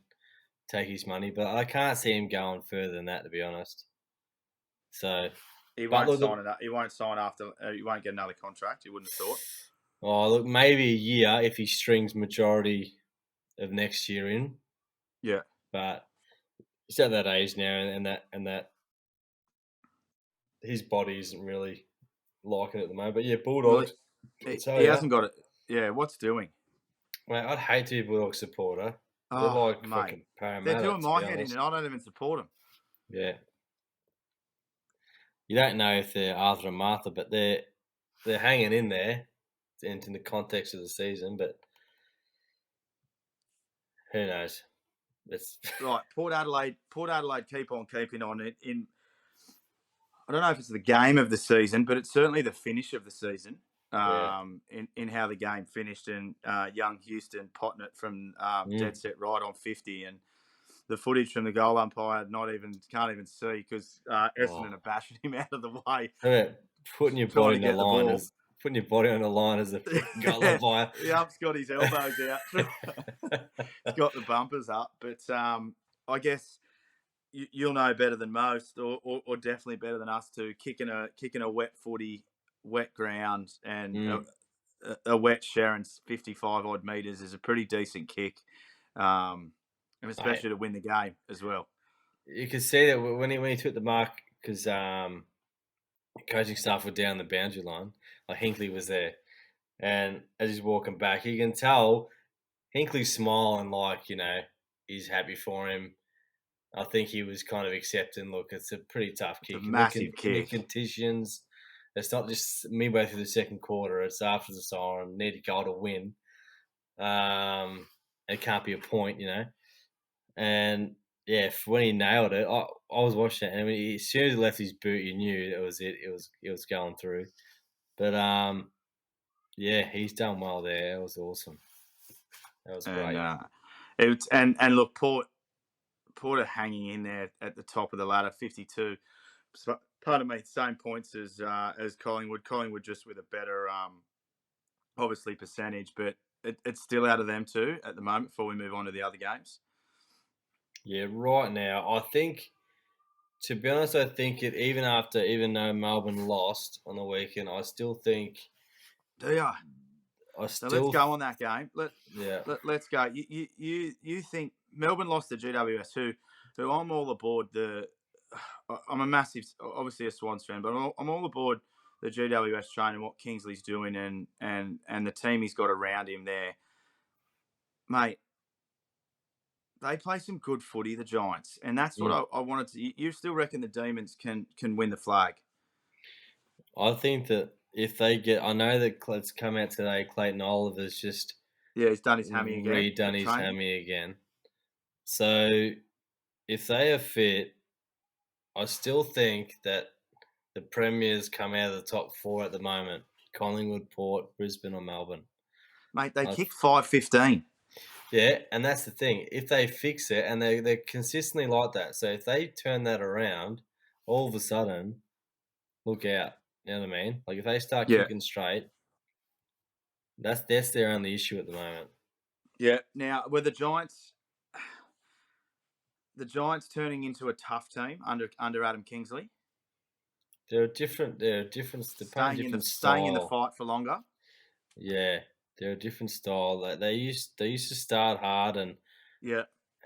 take his money. But I can't see him going further than that, to be honest. So he won't sign it. He won't sign after. He won't get another contract. You wouldn't have thought. Oh, look, maybe a year if he strings majority of next year in. Yeah, but he's at that age now, and that his body isn't really liking it at the moment. But yeah, Bulldogs. He hasn't got it. Yeah, what's doing? Mate, I'd hate to be a Bulldogs supporter. They're like fucking Parramatta. They're doing my head in, and I don't even support them. Yeah. You don't know if they're Arthur and Martha, but they're hanging in there in the context of the season. But who knows? Right, Port Adelaide keep on keeping on it. I don't know if it's the game of the season, but it's certainly the finish of the season. In how the game finished, and young Houston potting it from dead set right on 50, and the footage from the goal umpire can't even see because Essendon are bashing him out of the way. Yeah, putting your body on the line as a goal umpire. The ump's got his elbows out. He's got the bumpers up, but I guess you'll know better than most, or definitely better than us too. Kicking a wet footy, wet ground, and a wet Sharon's 55 odd meters is a pretty decent kick. And especially to win the game as well. You can see that when he took the mark, because coaching staff were down the boundary line. Like Hinkley was there, and as he's walking back, you can tell Hinkley's smiling, like he's happy for him. I think he was kind of accepting. Look, it's a pretty tough kick. It's a massive kick. Conditions. It's not just midway through the second quarter. It's after the siren. Need a goal to win. It can't be a point, And when he nailed it, I was watching it, and as soon as he left his boot, you knew it was it. It was going through. But Yeah, he's done well there. That was awesome. That was great. And look, Port are hanging in there at the top of the ladder, 52. So, pardon me, same points as Collingwood. Collingwood just with a better, obviously percentage, but it's still out of them too at the moment. Before we move on to the other games. Yeah, right now, I think. To be honest, I think even though Melbourne lost on the weekend, I still think. Do ya? So let's go on that game. Let's go. You think Melbourne lost to GWS, who I'm all aboard I'm a massive, obviously a Swans fan, but I'm all aboard the GWS train and what Kingsley's doing and the team he's got around him there, mate. They play some good footy, the Giants, and that's what I wanted to. You still reckon the Demons can win the flag? I think that if they get, I know that it's come out today. Clayton Oliver's just he's done his hammy again. Redone his hammy again. So if they are fit, I still think that the Premiers come out of the top 4 at the moment: Collingwood, Port, Brisbane, or Melbourne. Mate, they kick 5-15. Yeah, and that's the thing. If they fix it, and they're consistently like that, so if they turn that around, all of a sudden, look out. You know what I mean? Like if they start kicking straight, that's their only issue at the moment. Yeah. Now, were the Giants turning into a tough team under Adam Kingsley? They're different. Staying in the fight for longer. Yeah, they're a different style. Like they used to start hard and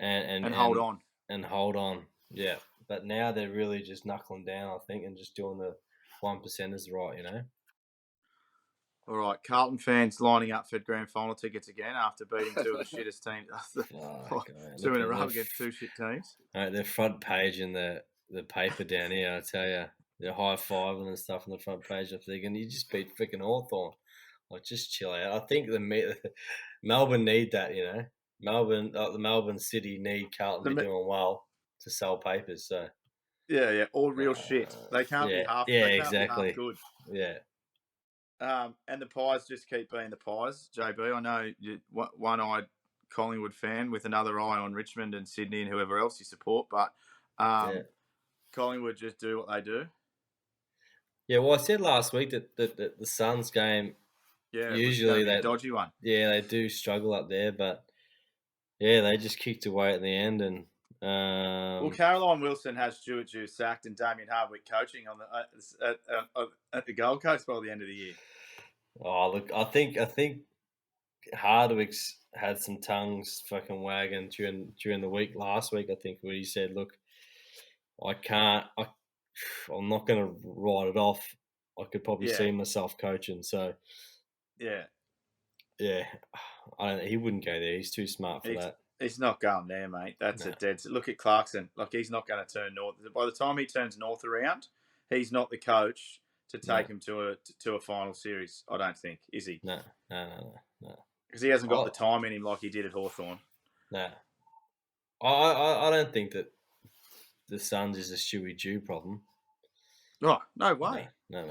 hold on and hold on. Yeah, but now they're really just knuckling down, I think, and just doing the 1%ers right. You know. All right, Carlton fans lining up for grand final tickets again after beating two of the shittest teams. Two in a row against two shit teams. Their front page in the paper down here, I tell you, they're high-fiving and stuff on the front page. I'm thinking, you just beat freaking Hawthorn. Like, just chill out. I think Melbourne need that, you know. The Melbourne City need Carlton to be doing well to sell papers. So yeah, all real shit. They can't be half. Yeah, they can't exactly. Be half good. Yeah. And the Pies just keep being the Pies, JB. I know you're one-eyed Collingwood fan with another eye on Richmond and Sydney and whoever else you support, but Collingwood just do what they do. Yeah, well, I said last week that the Suns game, usually a dodgy one. Yeah, they do struggle up there, but yeah, they just kicked away at the end. And well, Caroline Wilson has Stuart Dew sacked and Damien Hardwick coaching on at the Gold Coast by the end of the year. Oh, look, I think Hardwick's had some tongues fucking wagging during the week last week. I think where he said, "Look, I'm not going to write it off. I could probably see myself coaching." So yeah, he wouldn't go there. He's too smart for that. He's not going there, mate. That's a dead. Look at Clarkson. Like, he's not going to turn North. By the time he turns North around, he's not the coach to take him to a final series. I don't think, is he? No. Because he hasn't got the time in him like he did at Hawthorn. No. I don't think that the Suns is a Stewie Dew problem. Oh, no way. No.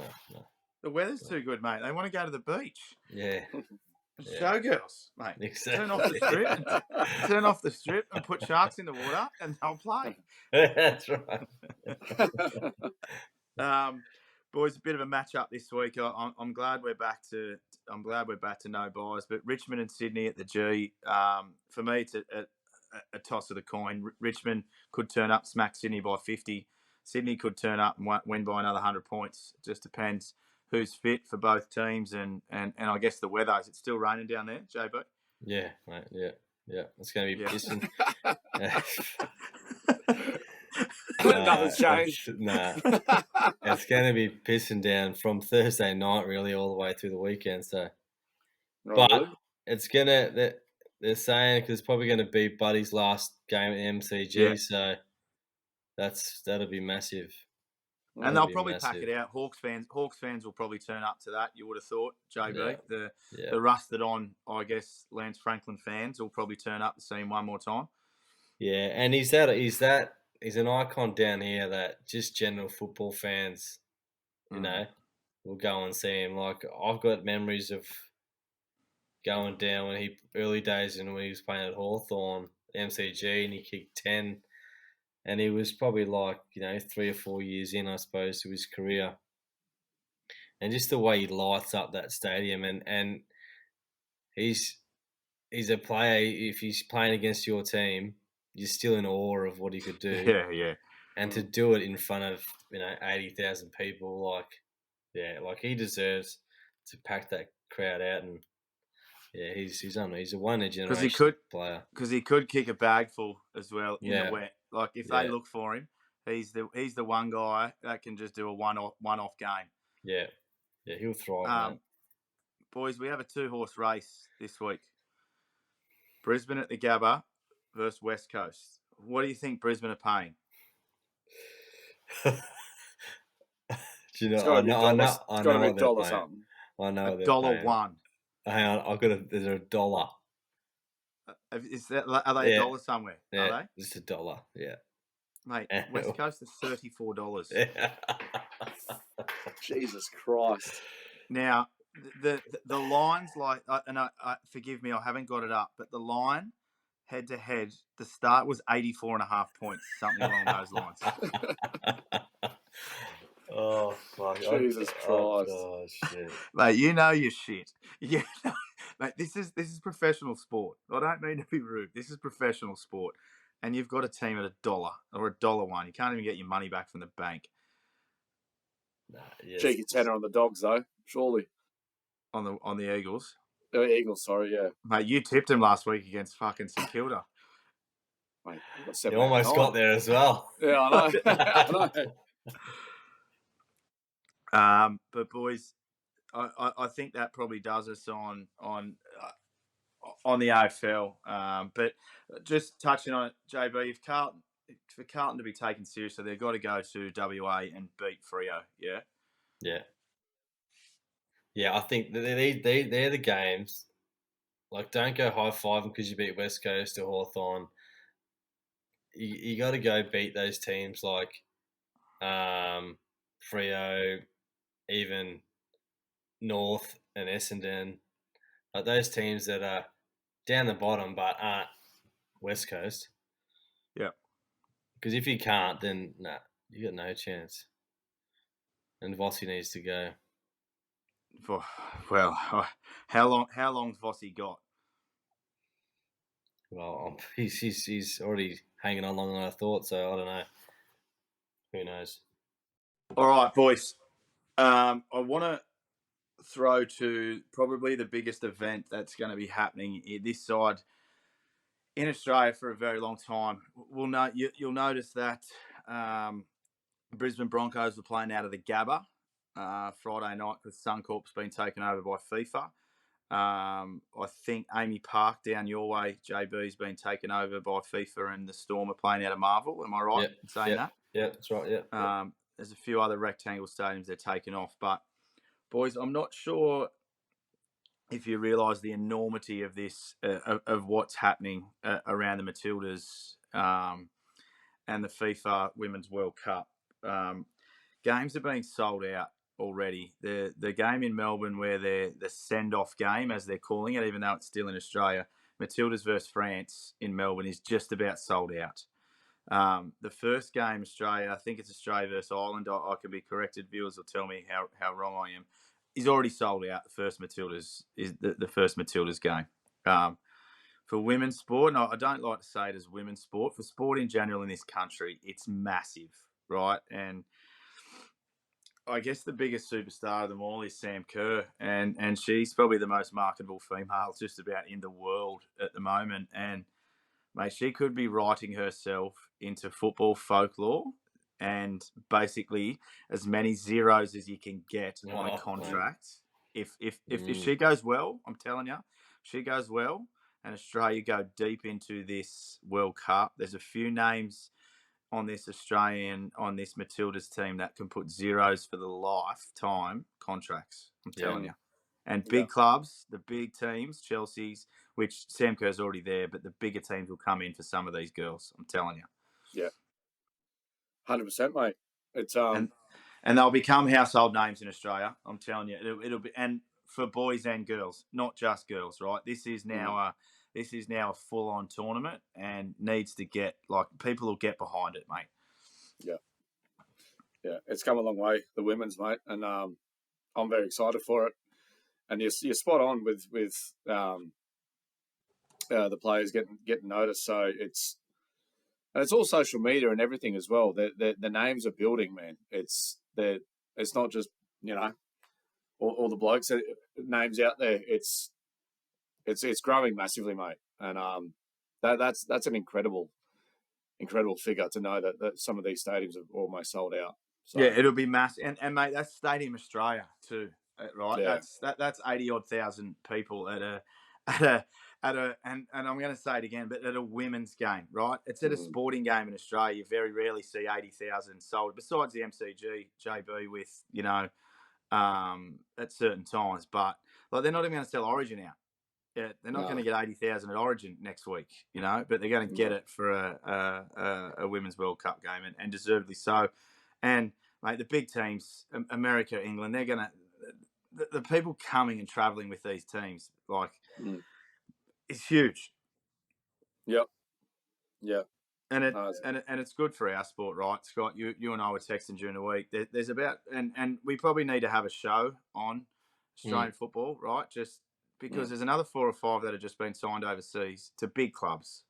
The weather's too good, mate. They want to go to the beach. Yeah. Showgirls, mate. Exactly. Turn off the strip and put sharks in the water and they'll play. That's right. Boys, a bit of a match-up this week. I'm glad we're back to no buys, but Richmond and Sydney at the G. For me, it's a toss of the coin. Richmond could turn up, smack Sydney by 50. Sydney could turn up and win by another 100 points. It just depends who's fit for both teams and I guess the weather. Is it still raining down there, JB? Yeah, mate. Yeah. It's going to be pissing. Nothing's changed. Nah. It's going to be pissing down from Thursday night, really, all the way through the weekend. So, but it's going to. They're saying because it's probably going to be Buddy's last game at MCG, so that'll be massive. And they'll probably pack it out. Hawks fans will probably turn up to that. You would have thought, JB. The rusted on, I guess, Lance Franklin fans will probably turn up to see him one more time. Yeah, and he's an icon down here that just general football fans, you know, will go and see him. Like, I've got memories of going down when early days and when he was playing at Hawthorn, MCG, and he kicked 10. And he was probably 3 or 4 years in, I suppose, to his career. And just the way he lights up that stadium, and he's a player. If he's playing against your team, you're still in awe of what he could do. Yeah. And to do it in front of 80,000 people, he deserves to pack that crowd out. And he's a one in a generation player. Because he could kick a bag full as well in the wet. Like if they look for him, he's the one guy that can just do a one-off game. Yeah, he'll thrive. Boys, we have a 2-horse race this week. Brisbane at the Gabba versus West Coast. What do you think Brisbane are paying? Do you know? I know what they're paying. Something. I know $1. Hang on, there's $1. Are they $1 somewhere? Yeah, are they? Just $1. Yeah, mate. West Coast is $34. Yeah. Jesus Christ! Now the lines forgive me, I haven't got it up, but the line head to head, the start was 84.5 points, something along those lines. Oh fuck! Jesus Christ! Oh shit! Mate, you know your shit. Yeah, mate. This is professional sport. I don't mean to be rude. This is professional sport, and you've got a team at $1 or $1.01. You can't even get your money back from the bank. Nah, yes. Cheeky tenner on the Dogs though, surely. On the Eagles. The Eagles, sorry, yeah. Mate, you tipped him last week against fucking St Kilda. Mate, you almost got there as well. Yeah, I know. But boys, I think that probably does us on the AFL. But just touching on it, JB, for Carlton to be taken seriously, they've got to go to WA and beat Freo. Yeah. I think they're the games. Don't go high five because you beat West Coast or Hawthorn. You got to go beat those teams like Freo, even North and Essendon, those teams that are down the bottom but aren't West Coast. Yeah. Because if you can't, then you got no chance. And Vossi needs to go. Well, how long's Vossi got? Well, he's already hanging on longer than I thought, so I don't know. Who knows? All right, boys. I want to throw to probably the biggest event that's going to be happening this side in Australia for a very long time. You'll notice that Brisbane Broncos were playing out of the Gabba Friday night because Suncorp's been taken over by FIFA. I think Amy Park down your way, JB, has been taken over by FIFA, and the Storm are playing out of Marvel. Am I right in saying that? Yeah, that's right. Yeah. There's a few other rectangle stadiums they're taking off, but boys, I'm not sure if you realise the enormity of this, of what's happening around the Matildas and the FIFA Women's World Cup. Games are being sold out already. The game in Melbourne, where the send-off game, as they're calling it, even though it's still in Australia, Matildas versus France in Melbourne, is just about sold out. The first game, Australia, I think it's Australia versus Ireland. I can be corrected. Viewers will tell me how wrong I am. Is already sold out. The first Matildas is the first Matildas game. For women's sport, and I don't like to say it as women's sport, for sport in general in this country, it's massive, right? And I guess the biggest superstar of them all is Sam Kerr, and she's probably the most marketable female just about in the world at the moment. And mate, she could be writing herself into football folklore, and basically as many zeros as you can get on a contract. If she goes well, I'm telling you, she goes well, and Australia go deep into this World Cup, there's a few names on this Matildas team that can put zeros for the lifetime contracts. I'm telling you. And big clubs, the big teams, Chelsea's, which Sam Kerr's already there, but the bigger teams will come in for some of these girls. I'm telling you. Yeah. 100%, mate. It's and they'll become household names in Australia. I'm telling you, it'll be. And for boys and girls, not just girls, right? This is now a full-on tournament and needs to get, like, people will get behind it, mate. Yeah, it's come a long way, the women's, mate, and I'm very excited for it. And you're spot on with the players getting noticed. So it's all social media and everything as well. The names are building, man. It's not just all the blokes names out there. It's growing massively, mate. And that's an incredible figure to know that some of these stadiums have almost sold out. So, yeah, it'll be massive, and mate, that's Stadium Australia too, right? Yeah. That's 80-odd thousand people at a and I'm going to say it again, but at a women's game, right? It's at a sporting game in Australia. You very rarely see 80,000 sold, besides the MCG, JB, with at certain times. But like, they're not even going to sell Origin out. Yeah, they're not going to get 80,000 at Origin next week, but they're going to get it for a Women's World Cup game, and deservedly so. And, mate, the big teams, America, England, they're going to – the people coming and travelling with these teams, like, it's huge. Yep. Yeah. And it's good for our sport, right, Scott? You and I were texting during the week. There's about – and we probably need to have a show on Australian football, right, just – because there's another 4 or 5 that have just been signed overseas to big clubs,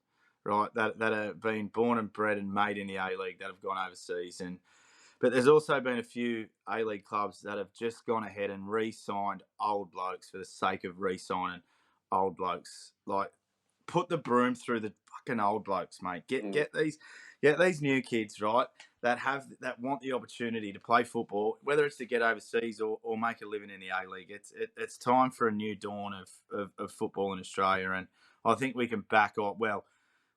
right, that have been born and bred and made in the A-League that have gone overseas. But there's also been a few A-League clubs that have just gone ahead and re-signed old blokes for the sake of re-signing old blokes. Like, put the broom through the fucking old blokes, mate. Get these new kids, right, that want the opportunity to play football, whether it's to get overseas or make a living in the A-League. It's time for a new dawn of football in Australia, and I think we can back off. Well,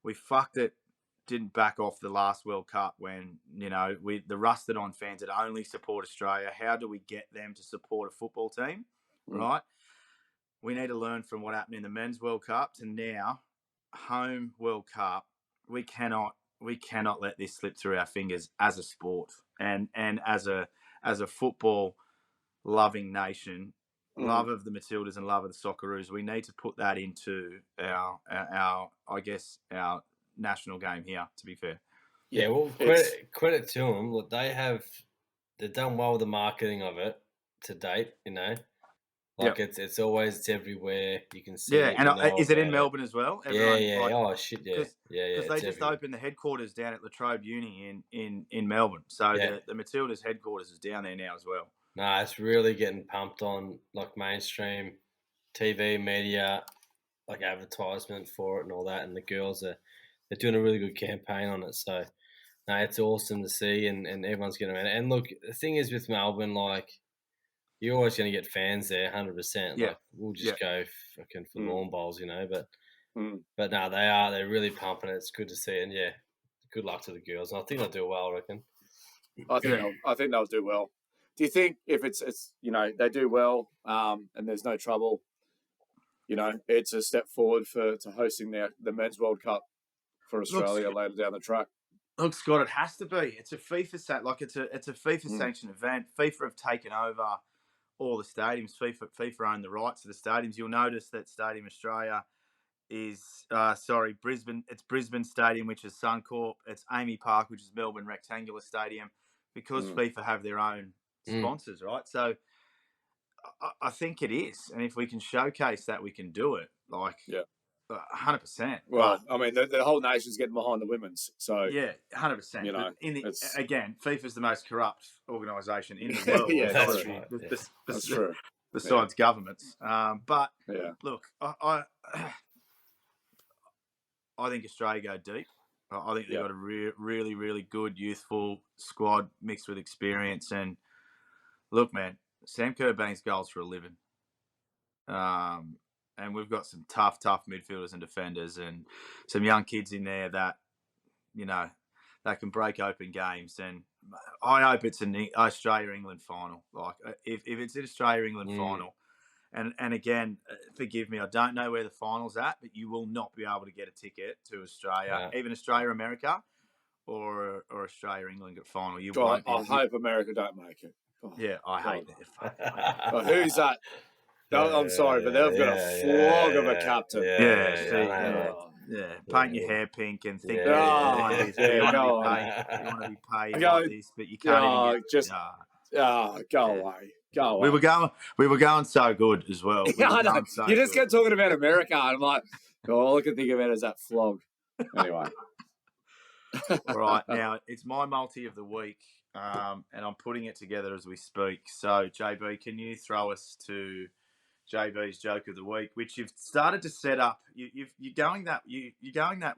we fucked it, didn't back off the last World Cup when, the rusted on fans that only support Australia. How do we get them to support a football team, right? We need to learn from what happened in the Men's World Cup to now, home World Cup. We cannot let this slip through our fingers as a sport and as a football loving nation, love of the Matildas and love of the Socceroos. We need to put that into our I guess our national game here, to be fair. Yeah, well, credit to them. Look, they've done well with the marketing of it to date. It's everywhere. You can see. Yeah, it, and is it in Melbourne as well? Everyone, oh shit, yeah, Because they just opened the headquarters down at La Trobe Uni in Melbourne, so the Matildas headquarters is down there now as well. No, it's really getting pumped on, like, mainstream TV media, like advertisement for it and all that. And the girls they're doing a really good campaign on it. So, no, it's awesome to see, and everyone's getting around it. And look, the thing is with Melbourne, like, you're always going to get fans there, 100%. Yeah. Like, we'll just go fucking for lawn bowls, But no, they're really pumping it. It's good to see, and good luck to the girls. And I think they'll do well, I reckon. I think they'll do well. Do you think if it's they do well and there's no trouble, it's a step forward to hosting the Men's World Cup for Australia later down the track? Look, Scott, it has to be. It's a FIFA it's a FIFA sanctioned event. FIFA have taken over all the stadiums. FIFA own the rights to the stadiums. You'll notice that Stadium Australia is Brisbane. It's Brisbane Stadium, which is Suncorp. It's Amy Park, which is Melbourne Rectangular Stadium, because FIFA have their own sponsors, right? So I think it is, and if we can showcase that, we can do it. 100%. Well, I mean, the whole nation's getting behind the women's, so 100%. Again, FIFA's the most corrupt organisation in the world. That's true. Besides governments, but look, I think Australia go deep. I think they've got a really, really good youthful squad mixed with experience. And look, man, Sam Kerr bangs goals for a living. And we've got some tough midfielders and defenders, and some young kids in there that, that can break open games. And I hope it's an Australia-England final. Like, if it's an Australia-England final, and again, forgive me, I don't know where the final's at, but you will not be able to get a ticket to Australia, even Australia-America or Australia-England at final. I hope America don't make it. Yeah, I hate that. But who's that? No, I'm sorry, but they've got a flog of a captain. Paint your hair pink and think Yeah. you want go to be on. paid. You want to be paid Go- like this, but you can't even get. Go away. Go away. We were going so good as well. We were I know. going so You just good. kept talking about America, and I'm like, all I can think about is that flog. Anyway. All right, now it's my multi of the week, and I'm putting it together as we speak. So, JB, can you throw us to JB's joke of the week, which you've started to set up? You're going that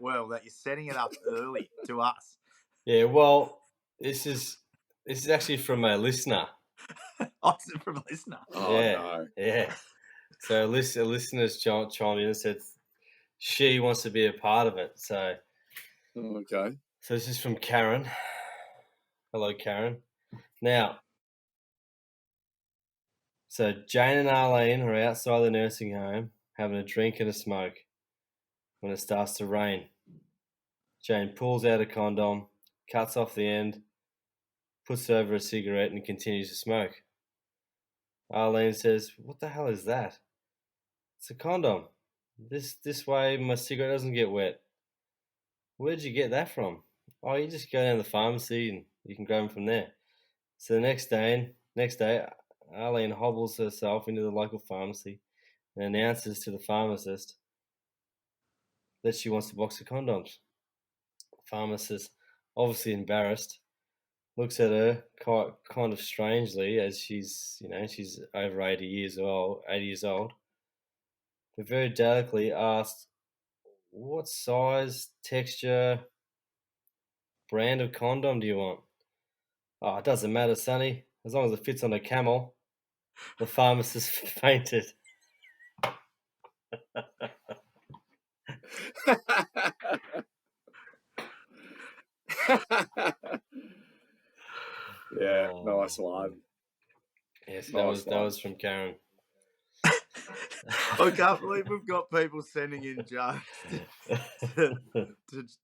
well that you're setting it up early to us. Yeah, well, this is actually from a listener. Awesome from a listener. Oh, no. Yeah. So a listener's chimed in and said she wants to be a part of it. So Okay. So this is from Karen. Hello, Karen. Now, so Jane and Arlene are outside the nursing home having a drink and a smoke when it starts to rain. Jane pulls out a condom, cuts off the end, puts it over a cigarette and continues to smoke. Arlene says, "What the hell is that?" "It's a condom. This way my cigarette doesn't get wet." "Where'd you get that from?" "Oh, you just go down to the pharmacy and you can grab them from there." So the next day, Arlene hobbles herself into the local pharmacy and announces to the pharmacist that she wants a box of condoms. The pharmacist, obviously embarrassed, looks at her kind of strangely as she's over 80 years old, but very delicately asks, "What size, texture, brand of condom do you want?" "Oh, it doesn't matter, Sonny, as long as it fits on a camel." The pharmacist fainted. Yeah, nice one. Yes, Nice that was from Karen. I can't believe we've got people sending in jokes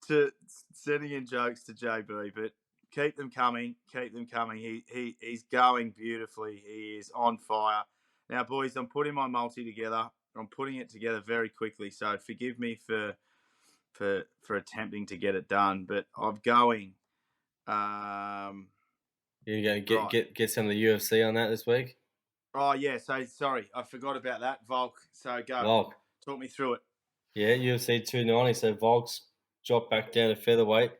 to sending in jokes to JB, but keep them coming. He's going beautifully. He is on fire. Now, boys, I'm putting my multi together. I'm putting it together very quickly, so forgive me for attempting to get it done. But I'm going. You gonna get some of the UFC on that this week? Oh yeah. So sorry, I forgot about that, Volk. So go. Volk. Talk me through it. Yeah, UFC 290. So Volk's dropped back down to featherweight.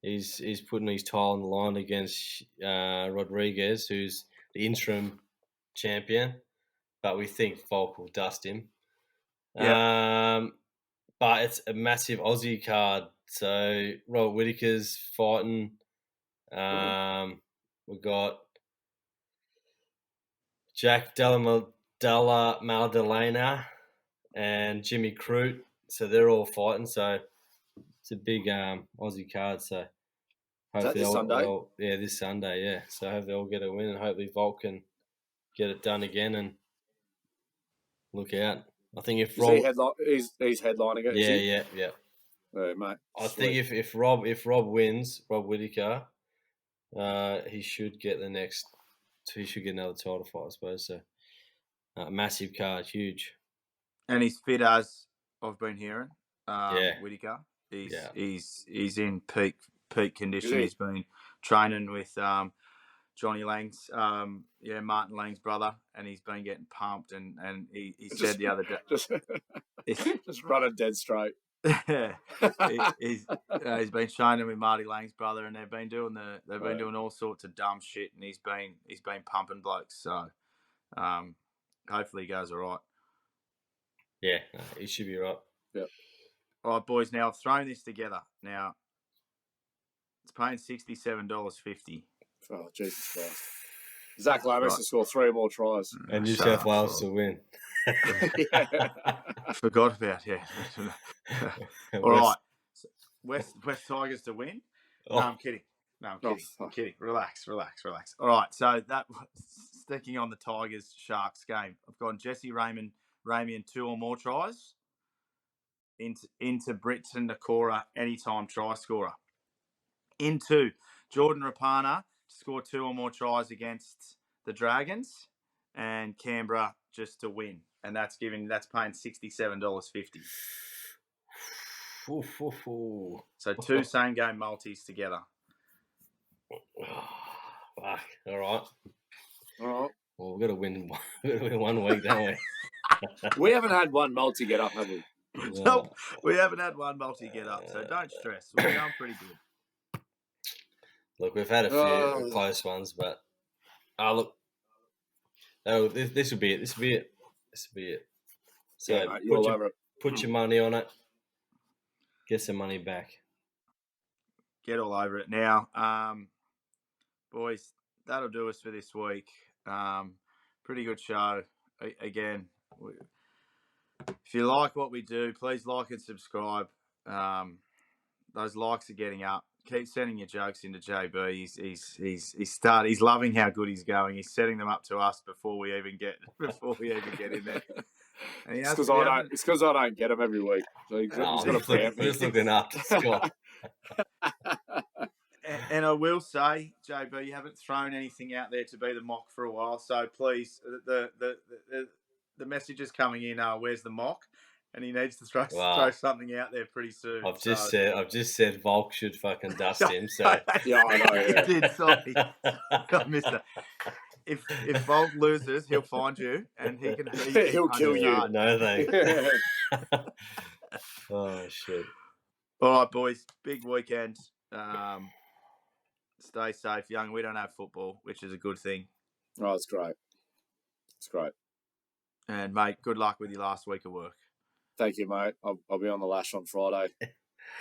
He's putting his title on the line against Rodriguez, who's the interim champion, but we think Volk will dust him. Yeah. But it's a massive Aussie card. So Robert Whittaker's fighting. We've got Jack Della Maddalena and Jimmy Crute. So they're all fighting. So it's a big Aussie card. So hopefully this Sunday? This Sunday, yeah. So hopefully they'll get a win and hopefully Volk can get it done again and look out. I think if Rob, he's headlining it. Yeah. Oh, mate. I think if Rob wins, Rob Whittaker, he should get another title fight, I suppose. So massive card, huge. And he's fit as I've been hearing. Yeah. Whittaker. He's in peak condition. He's been training with Johnny Lang's Martin Lang's brother, and he's been getting pumped and he said the other day just running dead straight. he's been training with Marty Lang's brother, and they've been doing doing all sorts of dumb shit, and he's been pumping blokes. So hopefully he goes all right. Yeah, he should be right. Yep. All right, boys. Now I've thrown this together. Now it's paying $67.50. Oh, Jesus Christ! Zach Lomas to score 3 more tries, and New South Wales to win. I forgot about All right, West Tigers to win. No, I'm kidding. I'm kidding. Relax. All right, so that sticking on the Tigers Sharks game. I've gone Jesse Ramian 2 or more tries. Into Britton Nakora anytime try scorer. Into Jordan Rapana to score 2 or more tries against the Dragons, and Canberra just to win, and that's paying $67.50. So 2 same game multis together. Fuck. All right. Oh, Well, we've got to win. We've got to win 1 week, don't we? we haven't had one multi get up, have we? Nope, we haven't had one multi get up, so don't stress. We're going pretty good. Look, we've had a few close ones, but look, this will be it. This will be it. So yeah, mate, put your money on it. Get some money back. Get all over it now, boys. That'll do us for this week. Pretty good show. Again, if you like what we do, please like and subscribe. Those likes are getting up. Keep sending your jokes into JB. He's loving how good he's going. He's setting them up to us before we even get in there. It's because I don't get them every week. So he's got to preempt me. Just looking up to Scott. And I will say, JB, you haven't thrown anything out there to be the mock for a while. So please, the message is coming in. Where's the mock? And he needs to throw something out there pretty soon. I've just said Volk should fucking dust him. So yeah, I know. Yeah. You did. Sorry, I missed it. If Volk loses, he'll find you and he'll kill you. No thanks. Oh shit! All right, boys. Big weekend. Stay safe, young. We don't have football, which is a good thing. Oh, it's great. It's great. And mate, good luck with your last week of work. Thank you, mate. I'll be on the lash on Friday.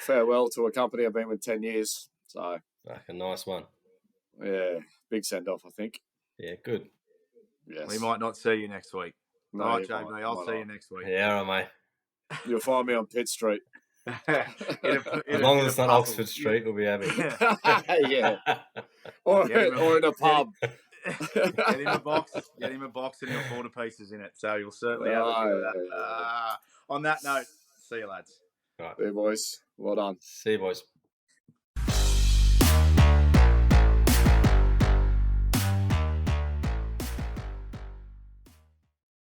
Farewell to a company I've been with 10 years. So, a nice one. Yeah, big send off, I think. Yeah, good. Yes. We might not see you next week. No, all right, JB, I'll see you next week. Yeah, all right, mate. You'll find me on Pitt Street. As long as it's not Oxford Street, we'll be happy. Yeah. Or in a pub. Get him a box. Get him a box and he'll fall to pieces in it. So you'll certainly have a bit of that. On that note, see you lads. All right. See you boys. Well done. See you boys.